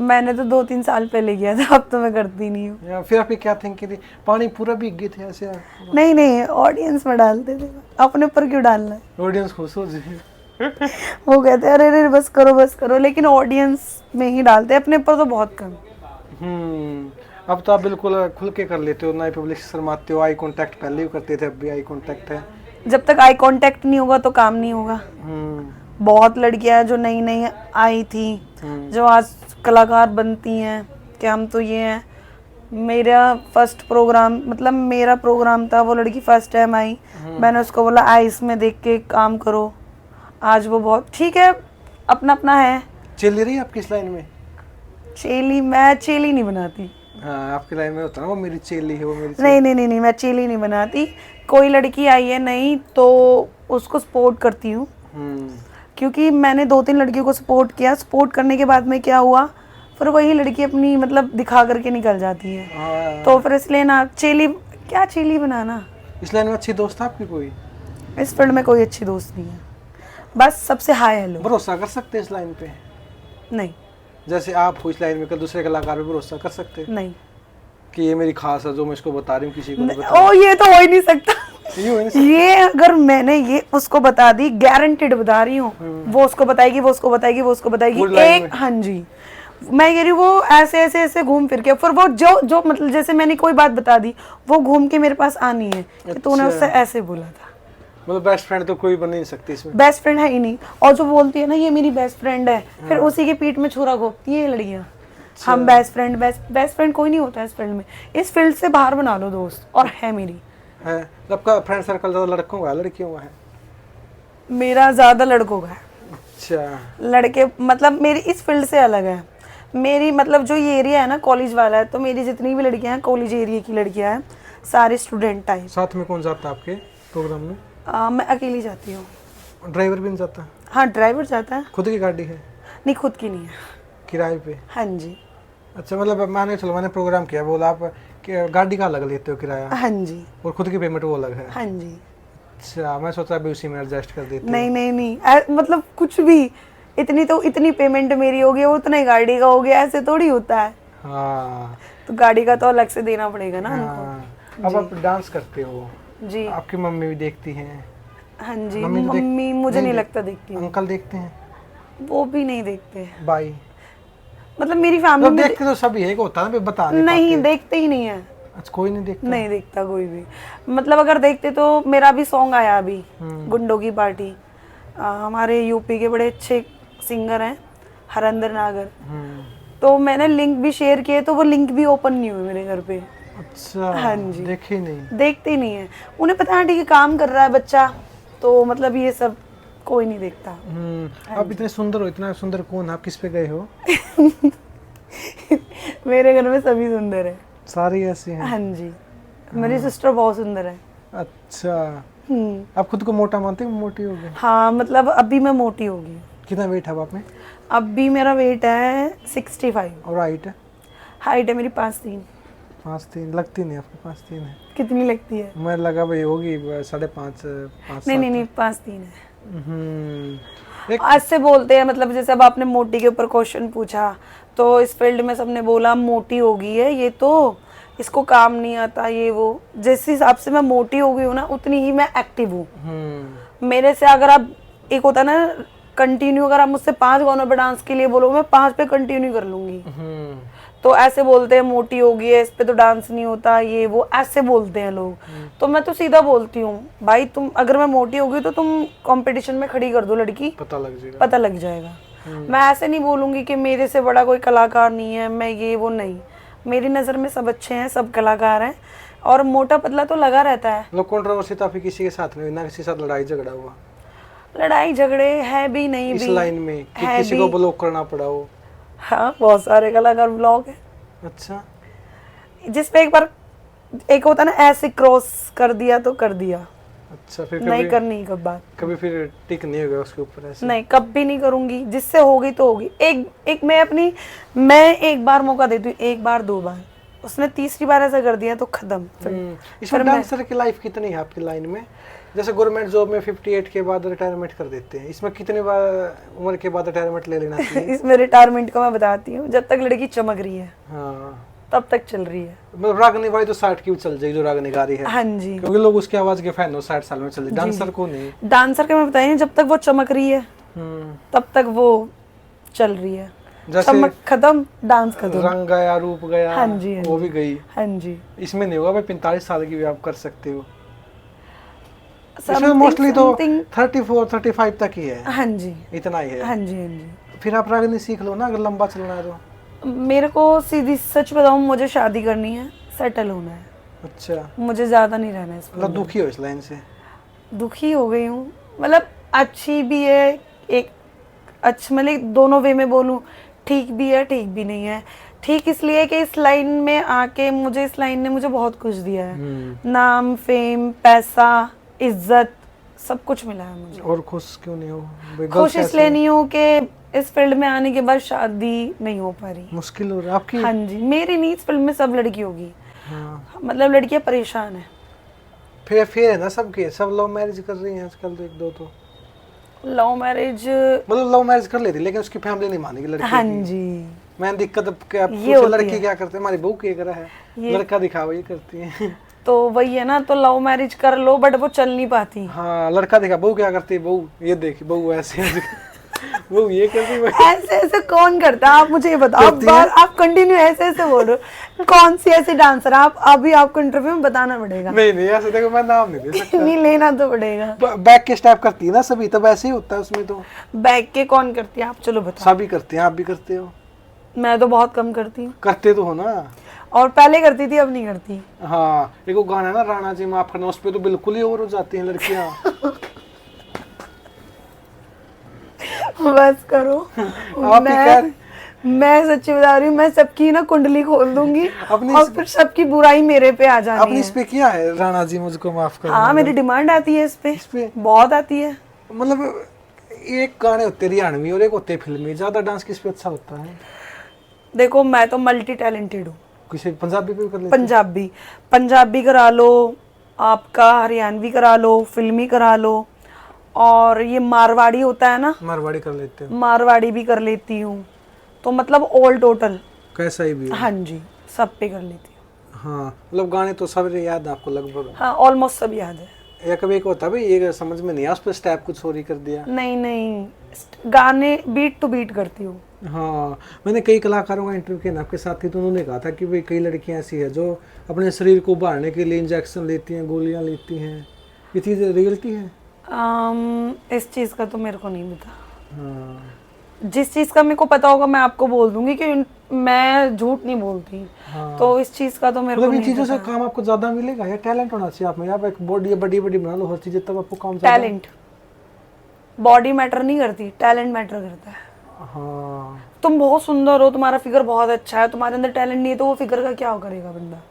मैंने तो 2-3 साल पहले किया था, अब तो मैं करती नहीं हूँ। या फिर आपकी क्या थिंकिंग थी, पानी पूरा भीग गए थे ऐसे? नहीं, ऑडियंस में डालते थे, अपने ऊपर क्यों डालना है। ऑडियंस खुश हो जाए। वो कहते हैं अरे बस करो, लेकिन ऑडियंस में ही डालते हैं, अपने ऊपर तो बहुत कम। अब तो आप बिल्कुल खुल के कर लेते हो, ना ही पब्लिक से शर्माते हो। आई कांटेक्ट पहले भी करते थे, अब भी आई कांटेक्ट है। जब तक आई कांटेक्ट नहीं होगा तो काम नहीं होगा। बहुत लड़कियां जो नई आई थी, जो आज कलाकार बनती हैं कि हम तो ये हैं। मेरा फर्स्ट प्रोग्राम, मतलब मेरा प्रोग्राम था, वो लड़की फर्स्ट टाइम आई, मैंने उसको बोला आई इसमें देख के काम करो। आज वो बहुत ठीक है, अपना है। चल रही है आपकी इस लाइन में? मैं चेली नहीं बनाती। हाँ, आपकी लाइन में होता है ना, वो मेरी चेली है, वो मेरी नहीं, मैं चेली नहीं बनाती। कोई लड़की आई है नहीं तो उसको सपोर्ट करती हूँ, क्योंकि मैंने 2-3 लड़कियों को सपोर्ट किया। सपोर्ट करने के बाद में क्या हुआ, फिर वही लड़की अपनी मतलब दिखा करके निकल जाती है। तो फिर इसलिए ना चेली बनाना। इस लाइन में अच्छी दोस्त है आपकी कोई? इस फील्ड में कोई अच्छी दोस्त नहीं है, बस सबसे हाय हेलो। भरोसा कर सकते हैं इस लाइन पे? नहीं। जैसे आप हो इस लाइन में, दूसरे कलाकार पे भरोसा कर सकते हैं? नहीं कि ये मेरी खास है, जो मैं इसको बता रही हूँ किसी को नहीं बता। ओ, ये तो हो ही नहीं सकता। ये अगर मैंने ये उसको बता दी, गारंटेड बता रही हूँ, वो उसको बताएगी। एक हाँ जी, मैं कह रही हूँ वो ऐसे घूम फिर के, फिर वो जो मतलब जैसे मैंने कोई बात बता दी, वो घूम के मेरे पास आनी है कि तूने उससे ऐसे बोला था। मतलब बेस्ट फ्रेंड तो कोई बन नहीं सकती इसमें? बेस्ट फ्रेंड है ही नहीं। और जो बोलती है ना ये मेरी बेस्ट फ्रेंड है, फिर उसी के पीठ में छुरा घोंपती है ये लड़कियां। हम बेस्ट फ्रेंड कोई नहीं होता इस फील्ड में। इस फील्ड से बाहर बना लो दोस्त, और है मेरी है। आपका फ्रेंड सर्कल ज्यादा लड़कों का है लड़कियों का है? मेरा ज्यादा लड़कों का है। अच्छा। लड़के मतलब मेरी इस फील्ड से अलग है। मेरी मतलब जो ये एरिया है ना कॉलेज वाला है, तो मेरी जितनी भी लड़कियां हैं कॉलेज एरिया की लड़कियां हैं, सारे स्टूडेंट टाइप। साथ में कौन जाता है आपके प्रोग्राम में? मैं अकेली जाती हूँ। ड्राइवर भी नहीं जाता? हाँ, ड्राइवर जाता है। खुद की गाड़ी है? नहीं, खुद की नहीं है, किराए पे? हाँ जी। अच्छा, मतलब मैंने प्रोग्राम किया, बोला आप कि गाड़ी का अलग लेते हो किराया? हाँ जी। और खुद की पेमेंट वो अलग है? हाँ जी। अच्छा, मैं सोचा अभी उसी में एडजस्ट कर देते। नहीं, मतलब कुछ भी, इतनी पेमेंट मेरी होगी, उतना ही गाड़ी का हो गया, ऐसे थोड़ी होता है। हाँ, तो गाड़ी का तो अलग से देना पड़ेगा ना उनको। अब आप डांस करते हो जी। आपकी मम्मी भी देखती हैं? हाँ जी, मम्मी मुझे नहीं लगता देखती है। अंकल देखते हैं? वो भी नहीं देखते। भाई? मतलब मेरी फैमिली में देखते तो सभी है, होता है ना, बता नहीं देखते ही नहीं है। अच्छा, कोई नहीं देखता? नहीं देखता कोई भी। मतलब अगर देखते तो मेरा भी सॉन्ग आया अभी, गुंडों की पार्टी। हमारे यूपी के बड़े अच्छे सिंगर हैं, हरिंदर नागर। तो मैंने लिंक भी शेयर किए, तो वो लिंक भी ओपन नहीं हुए मेरे घर पे। अच्छा। हाँ जी। देखे नहीं? देखते ही नहीं है। उन्हें पता है ठीक है काम कर रहा है बच्चा, तो मतलब ये सब कोई नहीं देखता। आप इतने सुंदर हो, इतना सुंदर कौन, आप किस पे गए हो? मेरे घर में सभी सुंदर है। सारी ऐसी हैं? हाँ जी, मेरी सिस्टर बहुत सुंदर है। अच्छा, आप खुद को मोटा मानते हो, मोटी हो गई? हाँ मतलब अभी मैं मोटी हो गई। कितना वेट है आप में? अभी मेरा वेट है 65। और हाइट? हाइट है मेरी 5'3". 5'3" लगती नहीं, आपको 5'3" है? कितनी लगती है? मैं लगा भाई होगी 5.5 5 नहीं नहीं नहीं, 5'3" है। एक आज से बोलते हैं, मतलब जैसे अब आपने मोटी के ऊपर क्वेश्चन पूछा तो इस फील्ड में सबने बोला मोटी हो गई है ये, तो इसको काम नहीं आता ये वो। जिस हिसाब से मैं मोटी हो गई हूँ ना, उतनी ही मैं एक्टिव हूँ। मेरे से अगर आप, एक होता है ना कंटिन्यू, अगर आप मुझसे 5 गानों पे डांस के लिए बोलो, मैं 5 पे कंटिन्यू कर लूंगी। तो ऐसे बोलते हैं मोटी हो गई है, इस पे तो डांस नहीं होता ये वो, ऐसे बोलते हैं लोग। तो मैं तो सीधा बोलती हूँ, भाई तुम अगर मैं मोटी हो गई तो तुम कंपटीशन में खड़ी कर दो लड़की, पता लग जाएगा, पता लग जाएगा। मैं ऐसे नहीं बोलूंगी कि मेरे से बड़ा कोई कलाकार नहीं है, मैं ये वो, नहीं। मेरी नज़र में सब अच्छे हैं, सब कलाकार हैं, और मोटा पतला तो लगा रहता है। लोग कंट्रोवर्सी तो आपकी किसी के साथ नहीं, ना किसी के साथ लड़ाई झगड़ा हुआ? लड़ाई झगड़े है भी नहीं इस भी लाइन में कि है किसी को ब्लॉक करना पड़ा हो? हाँ, बहुत सारे कलाकार ब्लॉक है। अच्छा, जिसपे एक बार, एक होता है ना ऐसे क्रॉस कर दिया तो कर दिया। अच्छा, फिर नहीं कभी करनी कब बात, कभी फिर टिक नहीं हो गया उसके ऊपर ऐसे? नहीं, कभी नहीं करूंगी। जिससे होगी तो होगी। एक मैं एक बार मौका देती हूँ, एक बार 2 बार, उसने तीसरी बार ऐसा कर दिया तो खत्म। इसमें डांसर की लाइफ कितनी है आपकी लाइन में? जैसे गवर्नमेंट जॉब में 58 के बाद रिटायरमेंट कर देते हैं, इसमें कितने बार उम्र के बाद रिटायरमेंट ले लेना चाहिए? इसमें रिटायरमेंट का मैं बताती हूँ, जब तक लड़की चमक रही है हाँ, तब तक चल रही है। मतलब रागनी वाली तो 60 की भी चल जाएगी, जो रागनी गा रही है। हाँ जी, क्योंकि लोग उसकी आवाज के फैन हो, 60 साल में चल जाए। डांसर को नहीं। डांसर का मैं बताइए, जब तक वो चमक रही है तब तक वो चल रही है। जैसे चमक खत्म, डांस खत्म, रंग गया, रूप गया, हाँ जी, हाँ वो भी गई। हाँ जी। इसमें नहीं होगा भाई, 45 साल की भी आप कर सकते हो। इसमें मोस्टली तो 34 35 तक ही है। हाँ जी, इतना ही है। हाँ जी, हाँ जी। फिर आप रागनी सीख लो ना, अगर लंबा चलना है तो। मेरे को सीधी सच बताऊं, मुझे शादी करनी है, सेटल होना है। अच्छा, मुझे ज्यादा नहीं रहना है इस मतलब दुखी हो इस लाइन से? दुखी हो गई हूँ, मतलब अच्छी भी है, एक अच्छा, मतलब दोनों वे में बोलूँ, ठीक भी है ठीक भी नहीं है। ठीक इसलिए कि इस लाइन में आके मुझे, इस लाइन ने मुझे बहुत कुछ दिया है। नाम, फेम, पैसा, इज्जत, सब कुछ मिला है मुझे। और खुश क्यों नहीं हो? खुश इसलिए नहीं हूँ कि इस फील्ड में आने के बाद शादी नहीं हो पा रही। मुश्किल हो रहा है आपकी? हाँ जी, मेरी नहीं, इस फील्ड में सब लड़की होगी। हाँ। मतलब लड़कियां परेशान है। फिर है ना सबके, सब लव मैरिज कर रही हैं आजकल तो, एक दो तो लव मैरिज, मतलब लव मैरिज कर लेती लेकिन उसकी फैमिली नहीं मानेगी लड़की हाँ की। जी, मैं दिक्कत क्या ये होती लड़की है। क्या करते हैं, हमारी बहू क्या करा है, लड़का दिखावा ये करती है। तो वही है ना, तो लव मैरिज कर लो बट वो चल नहीं पाती। हाँ, लड़का दिखा, बहू क्या करती है, बहू ये देखी, बहू ऐसे बहू ये करती है। ऐसे ऐसे कौन करता है, आप मुझे ये बताओ। आप कंटिन्यू ऐसे ऐसे बोल रहे हो, कौन सी ऐसी डांसर? आप अभी आपको इंटरव्यू में बताना पड़ेगा। नहीं नहीं, ऐसे देखो मैं नाम नहीं दे सकता। नहीं, लेना तो पड़ेगा। बैक के स्टेप करती है ना सभी, तब ऐसे ही होता है उसमें तो। बैक के कौन करती है, आप चलो बताओ। सभी करते हैं, आप भी करते हो? मैं तो बहुत कम करती हूँ। करते तो हो ना। और पहले करती थी, अब नहीं करती। हाँ, एक वो गाना है ना, राणा जी माफ करना, उस पे तो बिल्कुल ही ओवर हो जाती हैं लड़कियां। बस करो। मैं सच्ची बता रही हूँ, मैं सबकी ना कुंडली खोल दूंगी और फिर सबकी बुराई मेरे पे आ जानी अपनी है। इस पे किया है, राणा जी मुझको माफ करना? हाँ, मेरी डिमांड आती है इस पे बहुत आती है। मतलब एक गाने होते हरियाणवी और एक होते फिल्मी, ज्यादा डांस किस पे अच्छा होता है? देखो, मैं तो मल्टी टैलेंटेड हूँ। किसी पंजाबी पे कर लेते? पंजाबी करा लो, आपका हरियाणवी करा लो, फिल्मी करा लो, और ये मारवाड़ी होता है ना, मारवाड़ी कर लेते हो? मारवाड़ी भी कर लेती हूँ। तो मतलब ऑल टोटल कैसा ही भी हो। हाँ जी, सब पे कर लेती हूँ। हाँ, मतलब गाने तो सब याद है आपको लगभग? हाँ, ऑलमोस्ट सब याद है। या कभी एक होता भाई ये समझ में नहीं आया, उस पर स्टेप कुछ चोरी कर दिया? नहीं, गाने बीट टू बीट करती हूँ। हाँ, मैंने कई कलाकारों का इंटरव्यू किया ना आपके साथ ही, तो उन्होंने कहा था कि भाई कई लड़कियां ऐसी है जो अपने शरीर को उभारने के लिए इंजेक्शन लेती हैं, गोलियां लेती हैं। ये चीज़ रियलिटी है? इस चीज़ का तो मेरे को नहीं पता। हाँ। जिस चीज़ का मेरे को पता होगा मैं आपको बोल दूंगी कि मैं झूठ नहीं बोलती। हाँ। तो इस चीज़ का तो मेरे को मतलब इन नहीं चीज़ों से पता। काम आपको ज़्यादा मिलेगा या टैलेंट होना चाहिए आप में? आप एक बॉडी बड़ी बड़ी बना लो हर चीज़, तब आपको काम ज़्यादा। टैलेंट। बॉडी मैटर नहीं करती, टैलेंट मैटर करता है। हाँ। तुम बहुत सुंदर हो, तुम्हारा फिगर बहुत अच्छा है, तुम्हारे अंदर टैलेंट नहीं है, तो वो फिगर का क्या करेगा बंदा।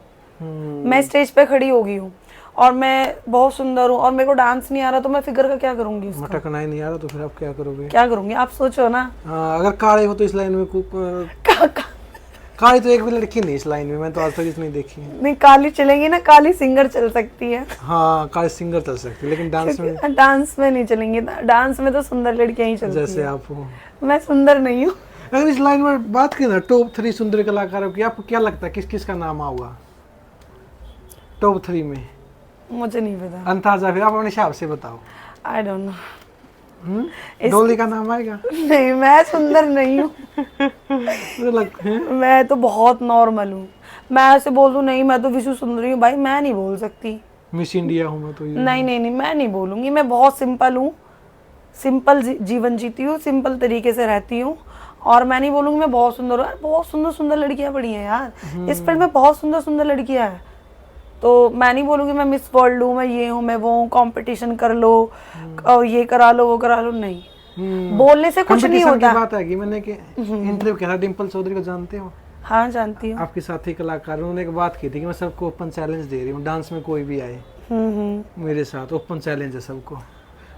मैं स्टेज पे खड़ी हो गई हूँ और मैं बहुत सुंदर हूँ और मेरे को डांस नहीं आ रहा, तो मैं फिगर का क्या करूंगी उसका? मटकना ही नहीं आ रहा तो फिर आप क्या करोगे? क्या करूंगी आप सोचो ना। हाँ, अगर काले हो तो इस लाइन में काली तो एक भी लड़की नहीं इस लाइन में, मैं तो आज तक इसने देखी है। नहीं, काली चलेंगी ना, काली सिंगर चल सकती है। हाँ, काली सिंगर चल सकती है, लेकिन डांस में डांस में नहीं चलेंगी। डांस में तो सुंदर लड़कियां ही चलती जैसे हैं। आप हो। मैं सुंदर नहीं हूँ। अगर इस लाइन में बात करें ना टॉप 3 सुंदर कलाकारों की, आपको क्या लगता है किस किस का नाम आऊगा टॉप 3 में? मुझे नहीं पता, अंदाजा फिर आप अपने हिसाब से बताओ। I don't know. डोली का नाम आएगा? नहीं, मैं सुंदर नहीं हूँ। मुझे लगता है मैं तो बहुत नॉर्मल हूँ। मैं ऐसे बोल दूँ नहीं मैं तो विश्व सुंदरी हूँ, भाई मैं नहीं बोल सकती। मिस इंडिया हूँ मैं तो ये। नहीं नहीं नहीं, मैं नहीं बोलूँगी। मैं बहुत सिंपल हूँ, सिंपल जीवन जीती हूँ, सिंपल तरीके से रहती हूँ। और मैं नहीं बोलूँगी मैं बहुत सुंदर हूँ। यार बहुत सुंदर सुंदर लड़कियाँ पड़ी हैं यार इस फील्ड में, बहुत सुंदर सुंदर लड़कियाँ हैं। तो मैं नहीं बोलूँगी मैं मिस वर्ल्ड हूँ, मैं ये हूँ, मैं वो हूँ, कंपटीशन कर लो और ये करा लो वो करा लो। नहीं, बोलने से कुछ नहीं कंपटीशन होता। की बात है कि मैंने कि इंटरव्यू किया था, डिम्पल चौधरी को जानते हो? हाँ जानती हूँ। आपके साथी कलाकार, उन्होंने एक बात की थी कि मैं सबको ओपन चैलेंज दे रही हूँ, डांस में कोई भी आए मेरे साथ, ओपन चैलेंज है सबको।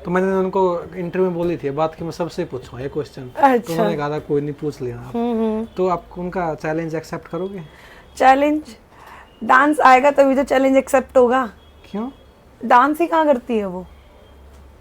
तो मैंने उनको इंटरव्यू में बोली थी बात कि मैं सबसे पूछूंगा ये क्वेश्चन। अच्छा। तो उन्होंने कहा था कोई नहीं, पूछ लेना आप। तो आप उनका चैलेंज एक्सेप्ट करोगे? चैलेंज डांस आएगा तभी तो चैलेंज एक्सेप्ट होगा। क्यों? डांस ही कहाँ करती है वो?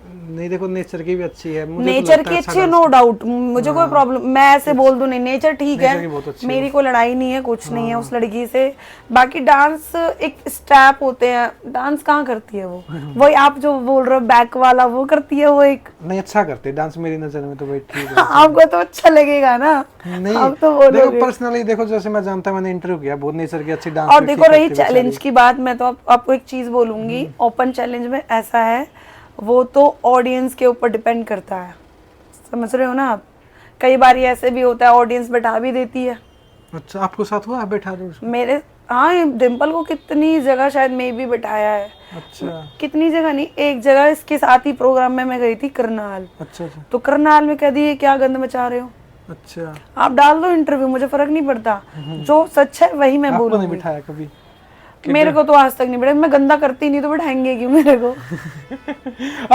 नहीं देखो, नेचर की भी अच्छी है, मुझे नेचर की अच्छी है, नो डाउट, मुझे कोई प्रॉब्लम, मैं ऐसे बोल दूं नहीं, नेचर ठीक है, मेरी कोई लड़ाई नहीं है, कुछ नहीं है उस लड़की से। बाकी डांस एक स्टेप होते हैं, डांस कहाँ करती है वो? वही आप जो बोल रहे हो बैक वाला वो करती है वो एक। नहीं, अच्छा करते डांस मेरी नजर में तो भाई ठीक है। आपको तो अच्छा लगेगा ना। नहीं आप तो देखो पर्सनली देखो, जैसे मैं जानता मैंने इंटरव्यू किया, बहुत नेचर की अच्छी डांस। और देखो रही चैलेंज की बात, मैं तो आपको एक चीज बोलूंगी, ओपन चैलेंज में ऐसा है वो तो ऑडियंस के ऊपर डिपेंड करता है, समझ रहे हो ना आप। कई बार ऐसे भी होता है ऑडियंस बैठा भी देती है। अच्छा, आपको साथ हुआ बैठा दो मेरे? हाँ, डिम्पल को कितनी जगह शायद मैं भी बैठाया है। अच्छा। कितनी जगह नहीं, एक जगह इसके साथ ही प्रोग्राम में मैं गई थी करनाल। अच्छा। तो करनाल में कह दिए क्या गंद मचा रहे हो। अच्छा, आप डाल दो इंटरव्यू, मुझे फर्क नहीं पड़ता, जो सच है वही मैं बोलूंगी। नहीं बिठाया कभी? मेरे को तो आज तक नहीं बैठा, मैं गंदा करती नहीं तो बैठाएंगे क्यों मेरे को।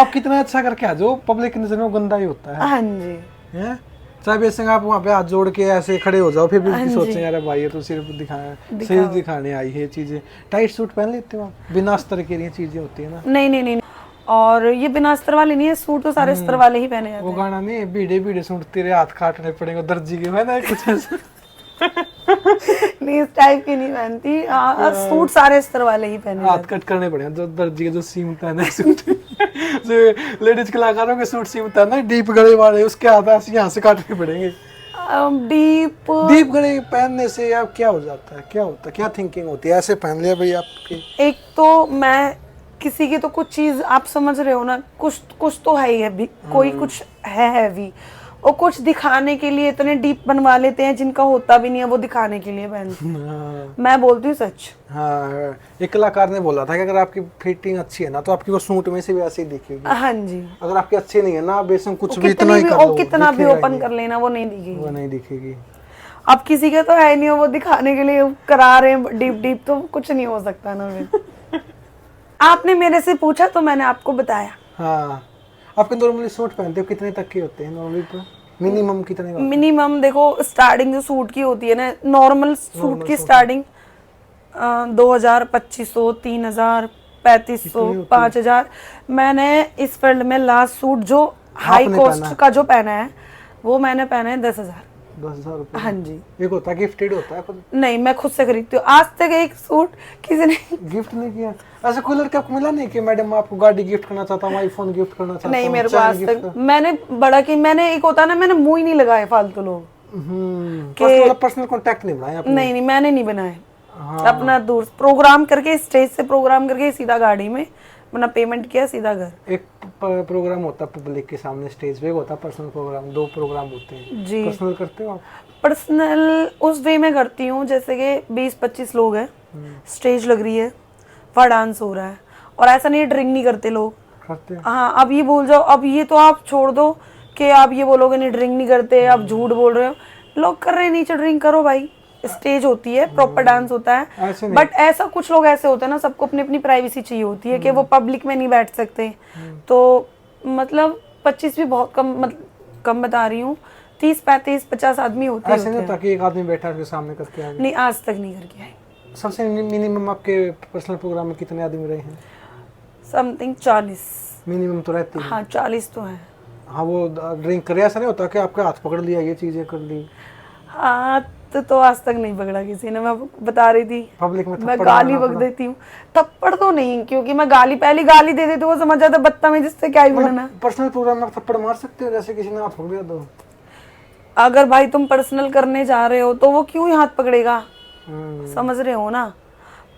आप कितना अच्छा करके आ जाओ, पब्लिक की नजर में गंदा ही होता है। हाँ जी। हैं? चाहे बेशक आप वहाँ पे हाथ जोड़ के ऐसे खड़े हो जाओ, फिर भी सोचें यार भाई ये तो सिर्फ सिर्फ दिखाने आई है चीजें। टाइट सूट पहन लेते हो आप? बिना अस्तर के लिए चीजें होती है ना। नहीं नहीं नहीं, और ये बिना अस्तर वाले नहीं है, सूट तो सारे अस्तर वाले ही पहने जाते हैं। वो गाना नहीं, बीड़े बीड़े सूट तेरे हाथ काटने पड़ेंगे दर्जी के, है ना कुछ ऐसा? नहीं, इस टाइप की नहीं पहनती, सूट सारे अस्तर वाले ही पहने। हाथ कट करने पड़ेंगे जो दर्जी के, जो सीमता है ना सूट जो लेडीज कलाकारों के सूट सीमता है ना डीप गले वाले, उसके हाथ यहाँ से काटने पड़ेंगे। डीप गले पहनने से आप क्या हो जाता है, क्या होता है, क्या थिंकिंग होती है? ऐसे पहन लिया भाई आपकी। एक तो मैं किसी की तो कुछ चीज आप समझ रहे हो ना, कुछ तो है ही है, कोई कुछ है हैवी, और कुछ दिखाने के लिए इतने डीप बनवा लेते हैं जिनका होता भी नहीं है, वो दिखाने के लिए पहनते हैं। मैं बोलती हूँ सच। हाँ, एक कलाकार ने बोला था कि अगर आपकी फिटिंग अच्छी है ना तो आपकी वो सूट में से भी ऐसे ही दिखेगी। हाँ जी। अगर आपकी अच्छी नहीं है ना, बेशक कुछ भी इतना ही कर लो, कितना भी ओपन कर लेना, वो नहीं दिखेगी, वो नहीं दिखेगी। अब किसी का तो है नहीं, वो दिखाने के लिए करा रहे हैं डीप डीप, तो कुछ नहीं हो सकता ना फिर। आपने मेरे से पूछा तो मैंने आपको बताया। हाँ, आपके नॉर्मली सूट पहनते हो कितने तक के होते हैं नॉर्मली? तो मिनिमम कितने? मिनिमम देखो स्टार्टिंग जो सूट की होती है ना, नॉर्मल सूट की स्टार्टिंग 2000, 2500, 3000, 3500, 5000। मैंने इस फील्ड में लास्ट सूट जो हाई कॉस्ट का जो पहना है वो मैंने पहना है 10,000। 10,000 रुपए? हाँ जी। एक होता है गिफ्टेड होता है? नहीं, मैं खुद से खरीदती हूँ। आज तक एक सूट किसी ने गिफ्ट नहीं किया? ऐसा कोई लड़का आपको मिला नहीं कि मैडम आपको गाड़ी गिफ्ट करना चाहता हूँ, आईफोन गिफ्ट करना चाहता हूँ? नहीं, मेरे को आज तक, मैंने बड़ा की, मैंने एक होता ना, मैंने मुंह ही नहीं लगाए फालतू लोग पर्सनल कांटेक्ट नहीं बनाया आपने? नहीं, मैंने नहीं बनाए। अपना दूर प्रोग्राम करके, स्टेज से प्रोग्राम करके सीधा गाड़ी में अपना पेमेंट किया, सीधा घर। एक प्रोग्राम होता है पब्लिक के सामने स्टेज पे, होता है पर्सनल प्रोग्राम, 2 प्रोग्राम होते हैं जी। पर्सनल करते हो आप? पर्सनल उस वे में करती हूँ जैसे कि 20-25 लोग हैं, स्टेज लग रही है, वहाँ डांस हो रहा है, और ऐसा नहीं ड्रिंक नहीं करते लोग, करते हैं। हाँ, अब ये भूल जाओ, अब ये तो आप छोड़ दो कि आप ये बोलोगे नहीं ड्रिंक नहीं करते, आप झूठ बोल रहे हो। लोग कर रहे हैं नीचे, ड्रिंक करो भाई, स्टेज होती है, प्रॉपर डांस होता है। ऐसे नहीं। बट ऐसा कुछ लोग ऐसे होते हैं ना, सबको अपनी अपनी प्राइवेसी चाहिए होती है कि वो पब्लिक में नहीं बैठ सकते। तो मतलब 25 भी बहुत कम, मतलब कम बता रही हूँ, 30 35 50 आदमी होते ऐसे नहीं हैं। होता कि एक आदमी बैठा उसके सामने करके आ गया। नहीं, आज तक नहीं करके आई। सबसे मिनिमम आपके पर्सनल प्रोग्राम में कितने आदमी रहे हैं? समथिंग 40। मिनिमम तो रहती है। हाँ 40 तो है। हाँ, वो ड्रिंक करे ऐसा नहीं होता कि आपके हाथ पकड़ लिया, ये चीजें कर ली? हाथ तो आज तक नहीं पकड़ा किसी ने। मैं बता रही थी, पब्लिक में मैं थप्पड़ गाली मारना बक पड़ा? देती हूँ। थप्पड़ तो नहीं, क्योंकि मैं पहली गाली दे देती हूँ, वो समझ जाता बदतमीज, जिससे क्या ही बनना। पर्सनल प्रोग्राम में आप थप्पड़ मार सकते हो जैसे किसी ने हाथ पकड़ दिया तो? अगर भाई तुम पर्सनल करने जा रहे हो तो वो क्यों ही हाथ पकड़ेगा, समझ रहे हो ना?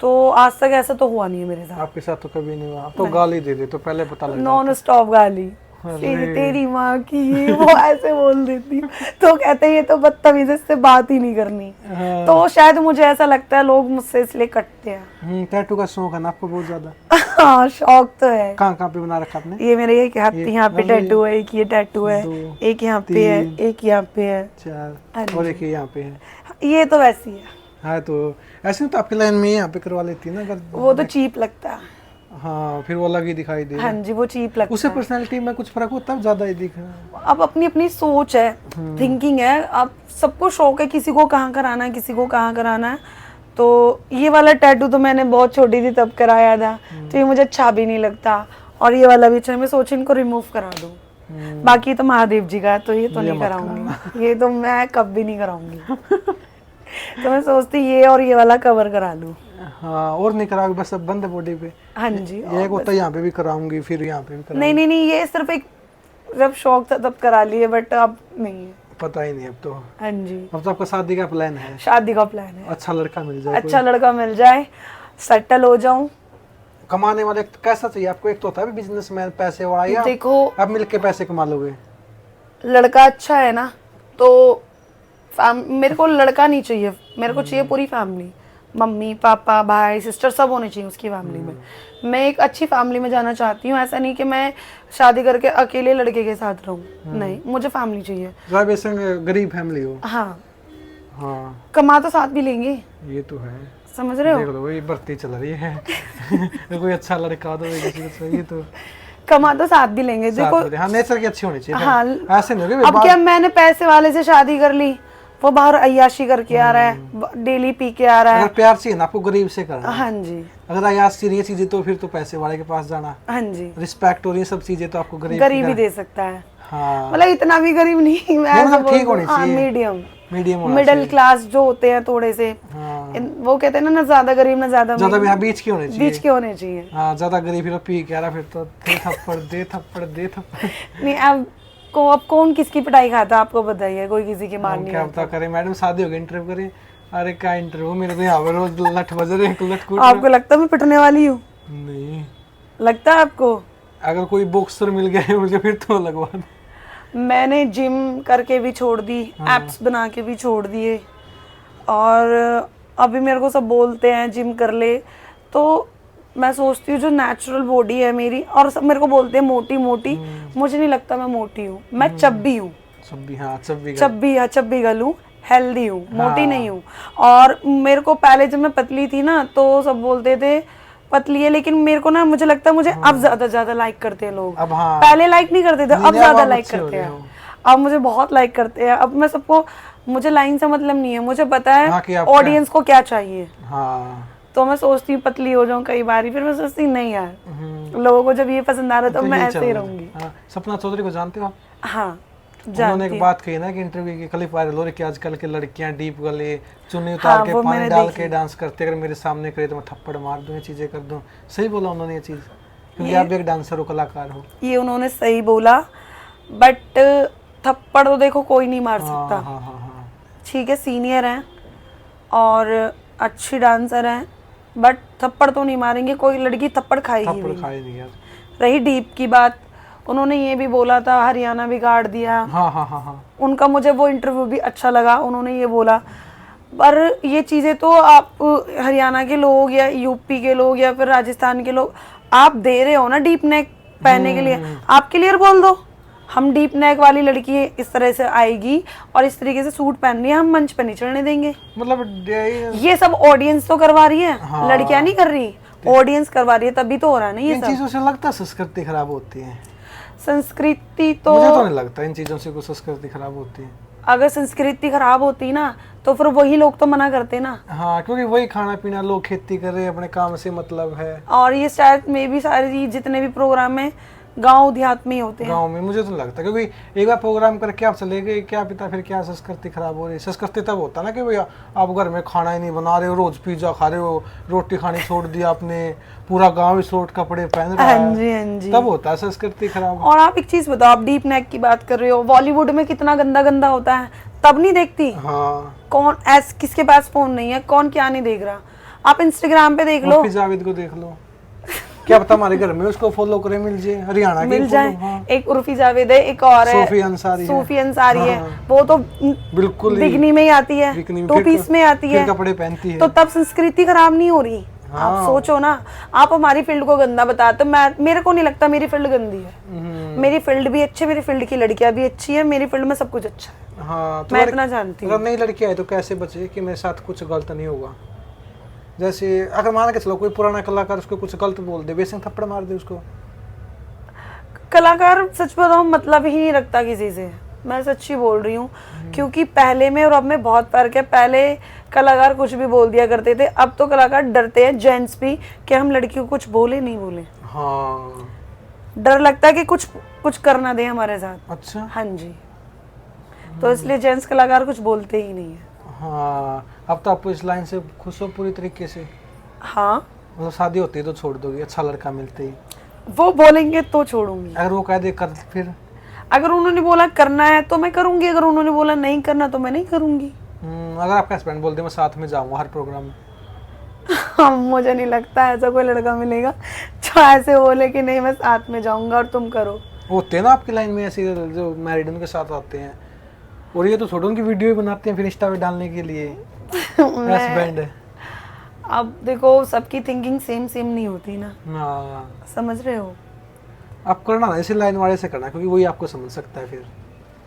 तो आज तक ऐसा तो हुआ नहीं है मेरे साथ। आपके साथ तो कभी नहीं हुआ? आप तो गाली दे दे तो पहले पता लग नॉन स्टॉप गाली, तेरी माँ की, ये वो ऐसे बोल देती हूँ। तो कहते हैं ये तो बदतमीज, इससे बात ही नहीं करनी। हाँ। तो शायद मुझे ऐसा लगता है लोग मुझसे इसलिए कटते हैं। टैटू का शौक है ना आपको बहुत ज्यादा? हाँ, शौक तो है। कहाँ कहाँ पे बना रखा आपने? ये मेरे एक हाथ यहाँ पे टैटू है, एक ये टैटू है, दो, एक यहाँ पे है, एक यहाँ पे है, 4 और एक यहाँ पे है। ये तो वैसी है। हाँ, तो ऐसे तो आपकी लाइन में यहाँ पे करवा लेती है ना अगर। वो तो चीप लगता है। हाँ, फिर वो अलग ही दिखाई दे। हाँ जी, वो चीप लगता उससे है। पर्सनालिटी में कुछ फर्क होता है? ज्यादा ही दिखा। अब अपनी अपनी सोच है, थिंकिंग है। अब सबको शौक है, किसी को कहाँ कराना है, किसी को कहाँ कराना है। तो ये वाला टैटू तो मैंने बहुत छोटी थी तब कराया था, तो ये मुझे अच्छा भी नहीं लगता। और ये वाला भी अच्छा, मैं सोच इनको रिमूव करा दूं। बाकी तो महादेव जी का, तो ये तो नहीं कराऊंगी, ये तो मैं कब भी नहीं कराऊंगी। तो मैं सोचती ये और ये वाला कवर करा लूं। हाँ, और नहीं कराओगे? बस अब बंद है बॉडी पे? हाँ जी। एक होता है यहाँ पे भी कराऊंगी, फिर यहाँ पे भी कराऊंगी। नहीं नहीं नहीं, ये सिर्फ एक जब शौक था तब करा लिए, बट अब नहीं है। पता ही नहीं अब तो। हाँ जी, अब तो आपका शादी का प्लान है? शादी का प्लान है। अच्छा लड़का मिल जाए, अच्छा लड़का मिल जाए, सेटल हो जाऊं। कमाने वाले कैसा चाहिए आपको? एक तो होता है बिजनेसमैन, पैसे वाला, या देखो आप मिलके पैसे कमा लोगे? लड़का अच्छा है ना, तो मेरे को लड़का नहीं चाहिए, मेरे को चाहिए पूरी फैमिली, मम्मी पापा भाई सिस्टर सब होने चाहिए उसकी फैमिली में। मैं एक अच्छी फैमिली में जाना चाहती हूँ। ऐसा नहीं कि मैं शादी करके अकेले लड़के के साथ रहूँ, नहीं, मुझे फैमिली चाहिए। वैसे गरीब फैमिली हो? हाँ, हाँ, कमा तो साथ भी लेंगे, ये तो है। समझ रहे देख हो? लो, ये भर्ती चल रही है। कोई अच्छा लड़का दो, ये तो कमा तो साथ भी लेंगे। देखो, हाँ, नेचर की अच्छी होनी चाहिए। हाँ, ऐसे नहीं होगी अब क्या मैंने पैसे वाले से शादी कर ली, वो बाहर अय्याशी करके आ रहा है, डेली पी के आ रहा है। अगर प्यार चाहिए ना आपको, गरीब से करना। हाँ जी। अगर अयासी नहीं चीजें तो फिर तो पैसे वाले के पास जाना। हाँ जी, रिस्पेक्ट और ये सब चीजें तो आपको गरीब ही दे सकता है। हाँ, मतलब इतना भी गरीब नहीं, मैं नहीं, मतलब ठीक होनी चाहिए। मीडियम मीडियम मिडिल क्लास जो होते हैं थोड़े से। हाँ, वो कहते हैं ना ज्यादा गरीब ना ज्यादा ज्यादा भी, हाँ, बीच के होने चाहिए। बीच के होने चाहिए। हाँ, ज्यादा गरीब फिर पी के आ रहा, फिर तो दे थप्पड़ दे थप्पड़ दे थप्पड़। नहीं, अब कौन किसकी पिटाई खाता, आपको बताइए, कोई किसी की मार नहीं क्या खाता। पता करे मैडम, शादी हो गई इंटरव्यू करें। अरे क्या इंटरव्यू, मेरे तो यहाँ पर रोज लठ बज रहे हैं, लठ कूट आपको लगता है मैं पिटने वाली हूँ? नहीं, लगता है आपको? अगर कोई बॉक्सर मिल गया है मुझे फिर तो लगवा दो। मैंने जिम करके भी छोड़ दी, एप्स बना के भी छोड़ दिए, और अभी मेरे को सब बोलते हैं जिम कर ले, तो मैं सोचती हूँ जो नेचुरल बॉडी है मेरी, और सब मेरे को बोलते हैं मोटी मोटी, मुझे नहीं लगता मैं मोटी हूँ, मैं चब्बी हूँ। चब्बी, हाँ, चब्बी चब्बी गल हूँ, हेल्दी हूँ, मोटी नहीं हूँ। और मेरे को पहले जब मैं पतली थी ना, तो सब बोलते थे पतली है, लेकिन मेरे को ना, मुझे लगता है मुझे अब ज्यादा लाइक करते हैं लोग। अब हाँ, पहले लाइक नहीं करते थे, अब ज्यादा लाइक अच्छे हो करते रहे हैं। हो। अब मुझे बहुत लाइक करते हैं। अब मैं सबको, मुझे लाइन से मतलब नहीं है, मुझे पता हाँ, कि है आपका- ऑडियंस को क्या चाहिए। हाँ, तो मैं सोचती हूँ पतली हो जाऊं कई बार, फिर मैं सोचती हूँ नहीं यार, लोगों को जब ये पसंद आ रहा है तो मैं ये ऐसे चल ही रहा है। रहूंगी। हाँ, सपना चौधरी को जानते हो आप? हाँ, उन्होंने एक जानती बात कही ना कि इंटरव्यू की क्लिप वायरल हो रही कि आजकल के लड़कियां डीप गले, चुन्नी उतार के वो पानी मैंने डाल देखी। के डांस करते, अगर मेरे सामने करे तो मैं थप्पड़ मार दूं, ये चीजें कर दूं। सही बोला उन्होंने ये चीज? क्योंकि आप भी एक डांसर हो, कलाकार हो। ये उन्होंने सही बोला, बट थप्पड़ तो देखो कोई नहीं मार हाँ, सकता। हाँ, हाँ, हाँ। ठीक है, सीनियर हैं और अच्छी डांसर हैं, बट थप्पड़ तो नहीं मारेंगे, कोई लड़की थप्पड़ खाएगी थप्पड़ भी। खाए नहीं यार। रही डीप की बात, उन्होंने ये भी बोला था हरियाणा बिगाड़ दिया। हाँ, हाँ, हाँ, हाँ। उनका मुझे वो इंटरव्यू भी अच्छा लगा, उन्होंने ये बोला। पर ये चीज़ें तो आप हरियाणा के लोग या यूपी के लोग या फिर राजस्थान के लोग आप दे रहे हो ना डीप नेक, पहनने के लिए। आप क्लियर बोल दो, हम डीप नेक वाली लड़की इस तरह से आएगी और इस तरीके से सूट पहन रही है, हम मंच पे नहीं चढ़ने देंगे। मतलब ये सब ऑडियंस तो करवा रही है, हाँ। लड़कियां नहीं कर रही, ऑडियंस करवा रही है, तभी तो हो रहा है ना ये इन सब। चीजों से लगता है संस्कृति खराब होती है? संस्कृति तो मुझे तो नहीं लगता इन चीजों से कोई संस्कृति खराब होती है। अगर संस्कृति खराब होती ना तो फिर वही लोग तो मना करते ना। हाँ, क्योंकि वही खाना पीना, लोग खेती कर रहे हैं, अपने काम से मतलब है। और ये शायद में भी सारी जितने भी प्रोग्राम है गांव देहात में ही होते हैं। गाँव में मुझे तो लगता है, क्योंकि एक बार प्रोग्राम करके आप चले गए, क्या पता फिर क्या संस्कृति खराब हो रही है। संस्कृति तब होता है ना कि भैया आप घर में खाना ही नहीं बना रहे हो, रोज पिज्जा खा रहे हो, रोटी खानी छोड़ दिया आपने, पूरा गाँव शॉर्ट कपड़े पहन रहा है। हाँ जी, हाँ जी। तब होता है संस्कृति खराब। और आप एक चीज बताओ, आप डीप नेक की बात कर रहे हो, बॉलीवुड में कितना गंदा गंदा होता है, तब नहीं देखती? हाँ, कौन किसके पास फोन नहीं है, कौन क्या नहीं देख रहा? आप इंस्टाग्राम पे देख लो, उर्फी जावेद को देख लो, क्या पता हमारे घर में उसको फॉलो करे मिल जाए, हरियाणा की मिल जाए। हाँ। एक उर्फी जावेद है, एक और है सूफी अंसारी, सूफी अंसारी है, हाँ। वो तो बिल्कुल बिकनी में ही आती है, बिकनी में, टू फिर पीस में आती फिर है, कपड़े पहनती है। तो तब संस्कृति खराब नहीं हो रही। आप सोचो ना, आप हमारी फील्ड को गंदा बताते, मैं मेरे को नहीं लगता मेरी फील्ड गंदी है। मेरी फील्ड भी अच्छी है, मेरी फील्ड की लड़कियां भी अच्छी है, मेरी फील्ड में सब कुछ अच्छा है। हाँ, मैं इतना जानती हूँ। अगर नई लड़की आए तो कैसे बचे कि मेरे साथ कुछ गलत नहीं होगा? जैसे अगर मान के चलो कोई पुराना कलाकार उसको कुछ गलत बोल दे, बेशक थप्पड़ मार दे उसको। कलाकार सच बताऊं मतलब ही नहीं रखता किसी से, मैं सच्ची बोल रही हूँ, क्योंकि पहले में और अब में बहुत फर्क है। पहले कलाकार कुछ भी बोल दिया करते थे, अब तो कलाकार डरते हैं, जेंट्स भी, कि हम लड़की को कुछ बोले नहीं बोले। हाँ, डर लगता है कि कुछ करना दे हमारे साथ। अच्छा, हाँ जी, तो इसलिए जेंट्स कलाकार कुछ बोलते ही नहीं है। हाँ। अब तो आप इस लाइन से खुश हो पूरी तरीके से? हाँ, मतलब शादी होती है तो छोड़ दोगी अच्छा लड़का मिलते ही? वो बोलेंगे तो छोड़ूंगी। अगर वो कह दे कर, फिर? अगर उन्होंने बोला करना है तो मैं करूंगी, अगर उन्होंने बोला नहीं करना तो मैं नहीं करूंगी। अगर आपका हस्बैंड बोल दे मैं साथ में जाऊंगा हर प्रोग्राम में? मुझे नहीं लगता ऐसा कोई लड़का मिलेगा जो ऐसे बोले कि नहीं मैं साथ में जाऊंगा और तुम करो। होते हैं ना आपकी लाइन में ऐसे जो मैरिड उनके साथ आते हैं, और ये तो छोड़ो उनकी वीडियो ही बनाते हैं फिर इंस्टा पे डालने के लिए। हस्बैंड है। अब देखो सबकी थिंकिंग सेम नहीं होती ना, हाँ, समझ रहे हो? आप करना ना इसी लाइन वाले से करना, क्योंकि वही आपको समझ सकता है फिर।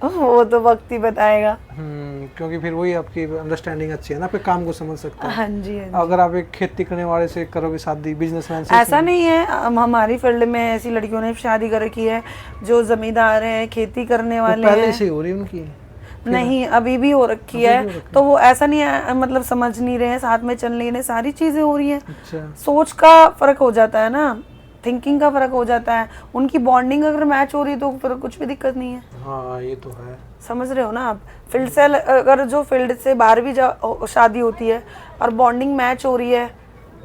वो तो वक्त ही बताएगा। क्योंकि फिर वही आपकी अंडरस्टैंडिंग अच्छी है ना, आपके काम को समझ सकता है। हाँ जी, हाँ जी। अगर आप एक खेती करने वाले से करोगे शादी, बिजनेसमैन से, ऐसा नहीं है, हमारी फील्ड में ऐसी लड़कियों ने शादी कर रखी है जो जमींदार हैं, खेती करने वाले पहले हैं। से हो रही उनकी? नहीं, अभी भी हो रखी है, तो वो ऐसा नहीं है, मतलब समझ नहीं रहे हैं, साथ में चल नहीं रहे, सारी चीजें हो रही हैं। अच्छा, सोच का फर्क हो जाता है ना, थिंकिंग का फर्क हो जाता है, उनकी बॉन्डिंग अगर मैच हो रही है तो फिर कुछ भी दिक्कत नहीं है। हाँ ये तो है। समझ रहे हो ना आप? फील्ड से अगर जो फील्ड से बाहर भी शादी होती है और बॉन्डिंग मैच हो रही है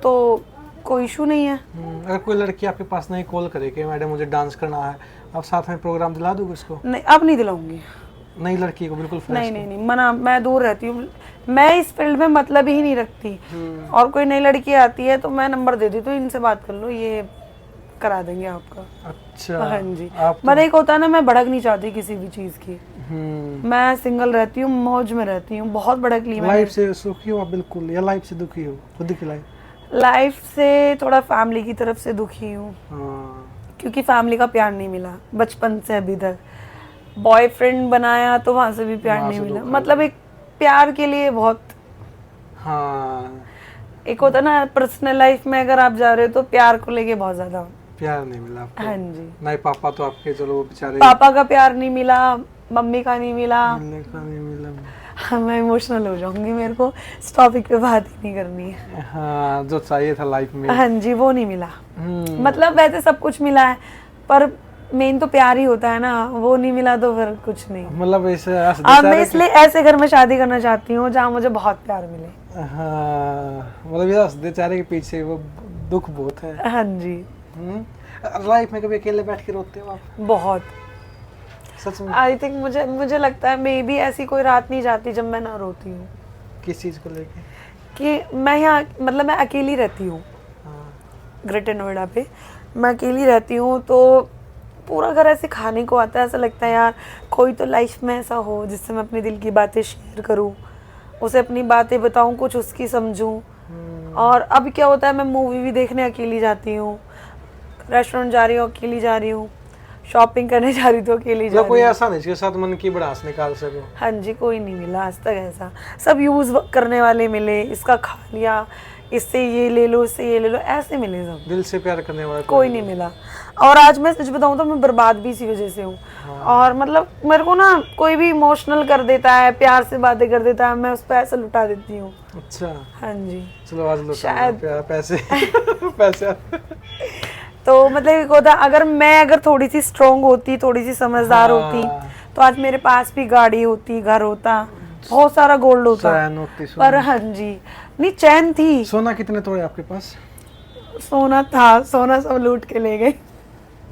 तो कोई इशू नहीं है। अगर कोई लड़की आपके पास नहीं कॉल करे कि मैडम मुझे डांस करना है, आप साथ में प्रोग्राम दिला दोगे उसको? नहीं, अब नहीं दिलाऊंगी। नई लड़की को बिल्कुल फ्रेश? नहीं, मना, मैं दूर रहती हूँ, मैं इस फील्ड में मतलब ही नहीं रखती। और कोई नई लड़की आती है तो मैं नंबर दे दी, तो इनसे बात कर लो, ये करा देंगे आपका। अच्छा, हाँ जी। आप पर एक होता है ना, मैं भड़क नहीं चाहती किसी भी चीज की। हम्म। मैं सिंगल रहती हूँ, मौज में रहती हूँ, बहुत भड़क ली मैंने। लाइफ से सुखी हो आप बिल्कुल, या लाइफ से दुखी हो? खुद की लाइफ से थोड़ा फैमिली की तरफ से दुखी हूँ, हाँ। क्योंकि फैमिली का प्यार नहीं मिला बचपन से अभी तक। बॉयफ्रेंड बनाया तो वहां से भी प्यार वहाँ नहीं से मिला, धोखा मतलब एक प्यार के लिए बहुत, हाँ, एक होता ना पर्सनल लाइफ में अगर आप जा रहे हो तो प्यार को लेके बहुत ज्यादा। प्यार नहीं मिला आपको? हाँ जी। नहीं, पापा तो आपके चलो वो बेचारे, पापा का प्यार नहीं मिला, मम्मी का नहीं मिला। मिलने का नहीं मिला। हाँ, मैं इमोशनल हो जाऊंगी, मेरे को इस टॉपिक पे बात ही नहीं करनी है। हाँ, जो चाहिए था लाइफ में। हाँ जी, वो नहीं मिला। मतलब वैसे सब कुछ मिला है, पर मेन तो प्यार ही होता है ना, वो नहीं मिला तो फिर कुछ नहीं। मतलब ऐसे अब मैं इसलिए ऐसे घर में शादी करना चाहती हूँ जहाँ मुझे बहुत प्यार मिले। हाँ, मतलब ये बेचारे के पीछे वो दुख बहुत है। हाँ जी। लाइफ में कभी अकेले बैठ के रोते हो आप? बहुत, सच में? आई थिंक मुझे लगता है मे बी ऐसी कोई रात नहीं जाती जब मैं ना रोती हूँ। किस चीज को लेके? कि मैं यहाँ, मतलब मैं अकेली रहती हूँ ग्रेटर नोएडा पे, मैं अकेली रहती हूँ, तो पूरा घर ऐसे खाने को आता है, ऐसा लगता है यार कोई तो लाइफ में ऐसा हो जिससे मैं अपने दिल की बातें शेयर करूँ, उसे अपनी बातें बताऊँ, कुछ उसकी समझूँ। और अब क्या होता है, मैं मूवी भी देखने अकेली जाती हूँ, रेस्टोरेंट जा रही हूँ अकेली जा रही हूँ, शॉपिंग करने जा रही तो अकेली जा मतलब कोई रही हूँ। ऐसा नहीं जिसके साथ मन की भड़ास निकाल सको? हाँ जी, कोई नहीं मिला आज तक ऐसा। सब यूज़ करने वाले मिले, इसका खा लिया, इससे ये ले लो, इससे ये ले लो, ऐसे मिले सब। दिल से प्यार करने वाला कोई नहीं मिला। और आज मैं सच बताऊं तो मैं बर्बाद भी इसी वजह से हूँ। और मतलब मेरे को ना कोई भी इमोशनल कर देता है, प्यार से बातें कर देता है, मैं उस पर ऐसा लुटा देती हूँ। अच्छा, हाँ जी। चलो आज लो शायद पैसे पैसे। तो मतलब एक होता, अगर थोड़ी सी स्ट्रोंग होती, थोड़ी सी समझदार होती, तो आज मेरे पास भी गाड़ी होती, घर होता, बहुत सारा गोल्ड होता। चैन होती, पर हाँ जी, नहीं चैन थी। सोना कितने तोड़े आपके पास? सोना था, सोना सब लूट के ले गए।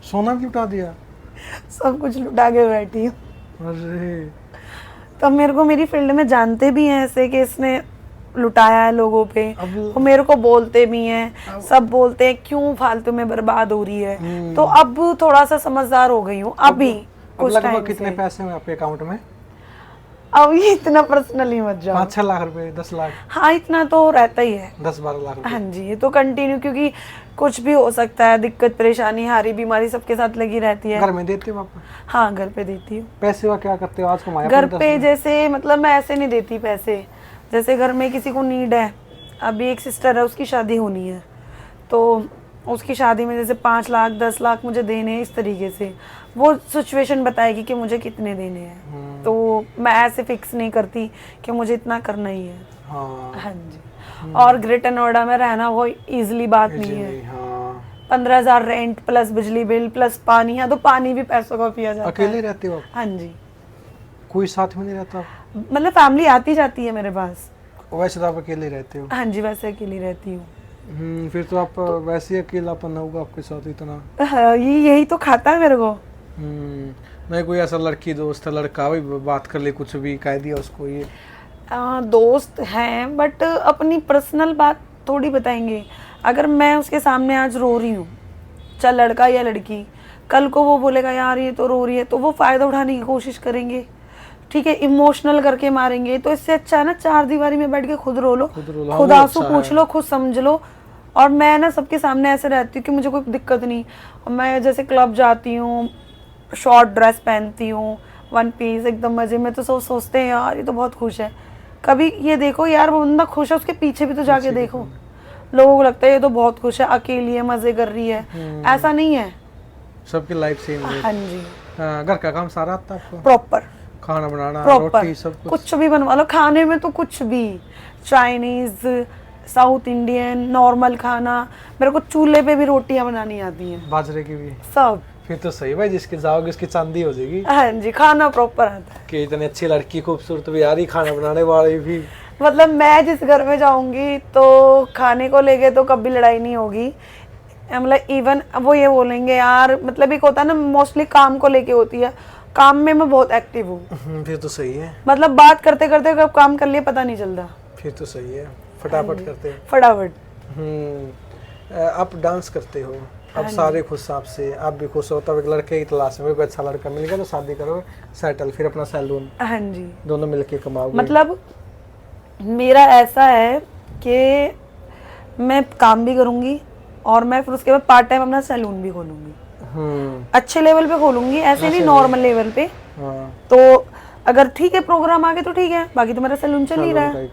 सोना भी लुटा दिया? सब कुछ लुटा के बैठी हूँ। अरे तो मेरे को मेरी फील्ड में जानते भी हैं ऐसे कि इसने लुटाया है लोगों पे। अब वो मेरे को बोलते भी हैं, सब बोलते हैं क्यों फालतू में बर्बाद हो रही है। तो अब थोड़ा सा समझदार हो गई हूँ अभी कुछ टाइम लगभग कितने से। पैसे हैं आपके अकाउंट में? अब ये इतना पर्सनली मत जाओ। 5-6 लाख रुपए, 10 लाख, हाँ इतना तो रहता ही है। 10-12 लाख रुपए? हाँ जी, ये तो कंटिन्यू, क्योंकि कुछ भी हो सकता है, दिक्कत परेशानी हारी बीमारी सबके साथ लगी रहती है। घर में देते हो आप? हाँ घर पे देती हूँ। पैसे का क्या करते हो आज कमाया? घर पे जैसे मतलब मैं ऐसे नहीं देती पैसे, जैसे घर में किसी को नीड है, अभी एक सिस्टर है उसकी शादी होनी है, तो उसकी शादी में जैसे 5 लाख 10 लाख मुझे देने हैं, इस तरीके से वो सिचुएशन बताएगी कि मुझे कितने देने हैं। तो मैं ऐसे फिक्स नहीं करती कि मुझे इतना करना ही है। हाँ हाँ जी। और ग्रेटर नोएडा में रहना वो इजीली बात नहीं है। हाँ। 15,000 रेंट प्लस बिजली बिल प्लस पानी। हाँ तो पानी भी पैसों का पिया जाता है। अकेले रहते हो आप? हाँ जी, कोई साथ में नहीं रहता? मतलब फैमिली आती जाती है मेरे पास। वैसे तो आप अकेले रहते हो? हाँ जी, वैसे अकेली रहती हूँ। फिर तो आप वैसे ही अकेलापन होगा आपके साथ इतना। हाँ, यही तो खाता है मेरे को। नहीं कोई ऐसा लड़की दोस्त है, लड़का भी बात कर ले, कुछ भी कह दिया उसको ये? दोस्त हैं बट अपनी पर्सनल बात थोड़ी बताएंगे। अगर मैं उसके सामने आज रो रही हूँ, चाहे लड़का या लड़की, कल को वो बोलेगा यार ये तो रो रही है, तो वो फ़ायदा उठाने की कोशिश करेंगे, ठीक है, इमोशनल करके मारेंगे। तो इससे अच्छा है ना 4 दीवारी में बैठ के खुद रो लो, खुद आंसू पूछ लो, खुद समझ लो। और मैं ना सबके सामने ऐसे रहती हूँ कि मुझे कोई दिक्कत नहीं। और मैं जैसे क्लब जाती हूँ, शॉर्ट ड्रेस पहनती हूँ, 1 पीस एकदम मज़े में, तो सब सोचते हैं यार ये तो बहुत खुश है। कभी ये देखो यार वो बंदा खुश है, उसके पीछे भी तो जाके देखो। लोगों को लगता है ये तो बहुत खुश है, अकेली है, मज़े कर रही है। ऐसा नहीं है, सबकी लाइफ सेम है। हाँ जी। घर का काम सारा आता है आपको? प्रॉपर खाना बनाना, प्रॉपर रोटी, सब कुछ भी बनवा लो। खाने में तो कुछ भी, चाइनीज, साउथ इंडियन, नॉर्मल खाना, मेरे को चूल्हे पे भी रोटियां बनानी आती हैं, बाजरे की भी? सब। फिर तो सही भाई, जिसके जाओगे उसकी चांदी हो जाएगी। हाँ जी, खाना प्रॉपर आता है। कि इतनी अच्छी लड़की, खूबसूरत भी आ रही, खाना बनाने वाली भी। मतलब मैं जिस घर में जाऊंगी तो खाने को लेके तो कभी लड़ाई नहीं होगी। मतलब इवन वो ये बोलेंगे यार, मतलब एक होता है ना, मोस्टली काम को लेके होती है, काम में मैं बहुत एक्टिव हूँ। फिर तो सही है। मतलब बात करते करते कब काम कर लिया पता नहीं चलता। फिर तो सही है, फटाफट करते हो। फटाफट। आप डांस करते हो, अब सारे खुश आपसे, आप भी खुश हो, तब एक लड़के की तलाश में कोई अच्छा लड़का मिल गया तो शादी करो, सेटल, फिर अपना सैलून, हाँ जी, दोनों मिलके कमाओगे। मतलब मेरा ऐसा है कि मैं काम भी करूंगी और मैं फिर उसके बाद पार्ट टाइम अपना सैलून भी खोलूंगी। अच्छे लेवल पे खोलूंगी, ऐसे नहीं नॉर्मल लेवल पे। तो अगर ठीक है प्रोग्राम आ गए तो ठीक है, बाकी तो मेरा सैलून चल ही रहा है,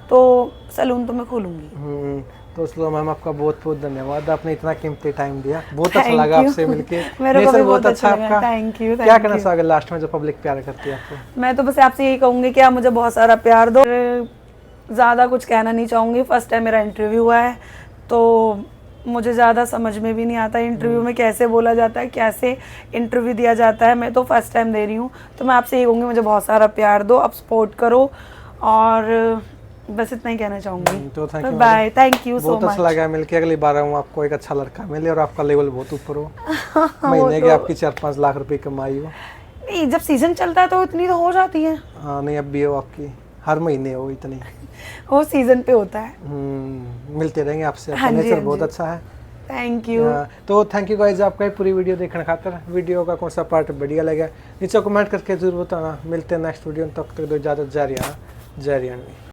तो सैलून तो मैं खोलूंगी। तो इसलिए मैम आपका बहुत बहुत धन्यवाद, आपने इतना कीमती टाइम दिया, बहुत अच्छा लगा आपसे मिलके। मेरे को भी बहुत अच्छा आपका। Thank you. क्या कहना चाहोगे लास्ट में जो पब्लिक प्यार करती है आपको? मैं तो बस आपसे यही कहूंगी कि आप मुझे बहुत सारा प्यार दो, ज़्यादा कुछ कहना नहीं चाहूँगी। फर्स्ट टाइम मेरा इंटरव्यू हुआ है तो मुझे ज़्यादा समझ में भी नहीं आता इंटरव्यू में कैसे बोला जाता है, कैसे इंटरव्यू दिया जाता है। मैं तो फर्स्ट टाइम दे रही हूँ, तो मैं आपसे ये कहूँगी मुझे बहुत सारा प्यार दो, आप सपोर्ट करो, और बस इतना ही कहना चाहूँगी। तो bye, thank you so much. बहुत अच्छा लगा मिलके, अगली बार हूँ आपको एक अच्छा लड़का मिले और आपका लेवल बहुत ऊपर हो, महीने की आपकी 4-5 लाख रुपए कमाई हो। नहीं, जब सीजन चलता है तो इतनी तो हो जाती है। हाँ नहीं, अब भी हो आपकी, हर महीने हो इतनी। वो सीजन पे होता है। मिलते रहेंगे आपसे, आपका हाँ जी, नेचर हाँ बहुत जी। अच्छा है। Thank you. तो थैंक यू गाइस आपका पूरी वीडियो देखने खातर। वीडियो का कौन सा पार्ट बढ़िया लगा नीचे कमेंट करके जरूर बताना। मिलते हैं नेक्स्ट वीडियो, तब तक दो इजाजत, जय हरियाणा, जय हरियाणवी।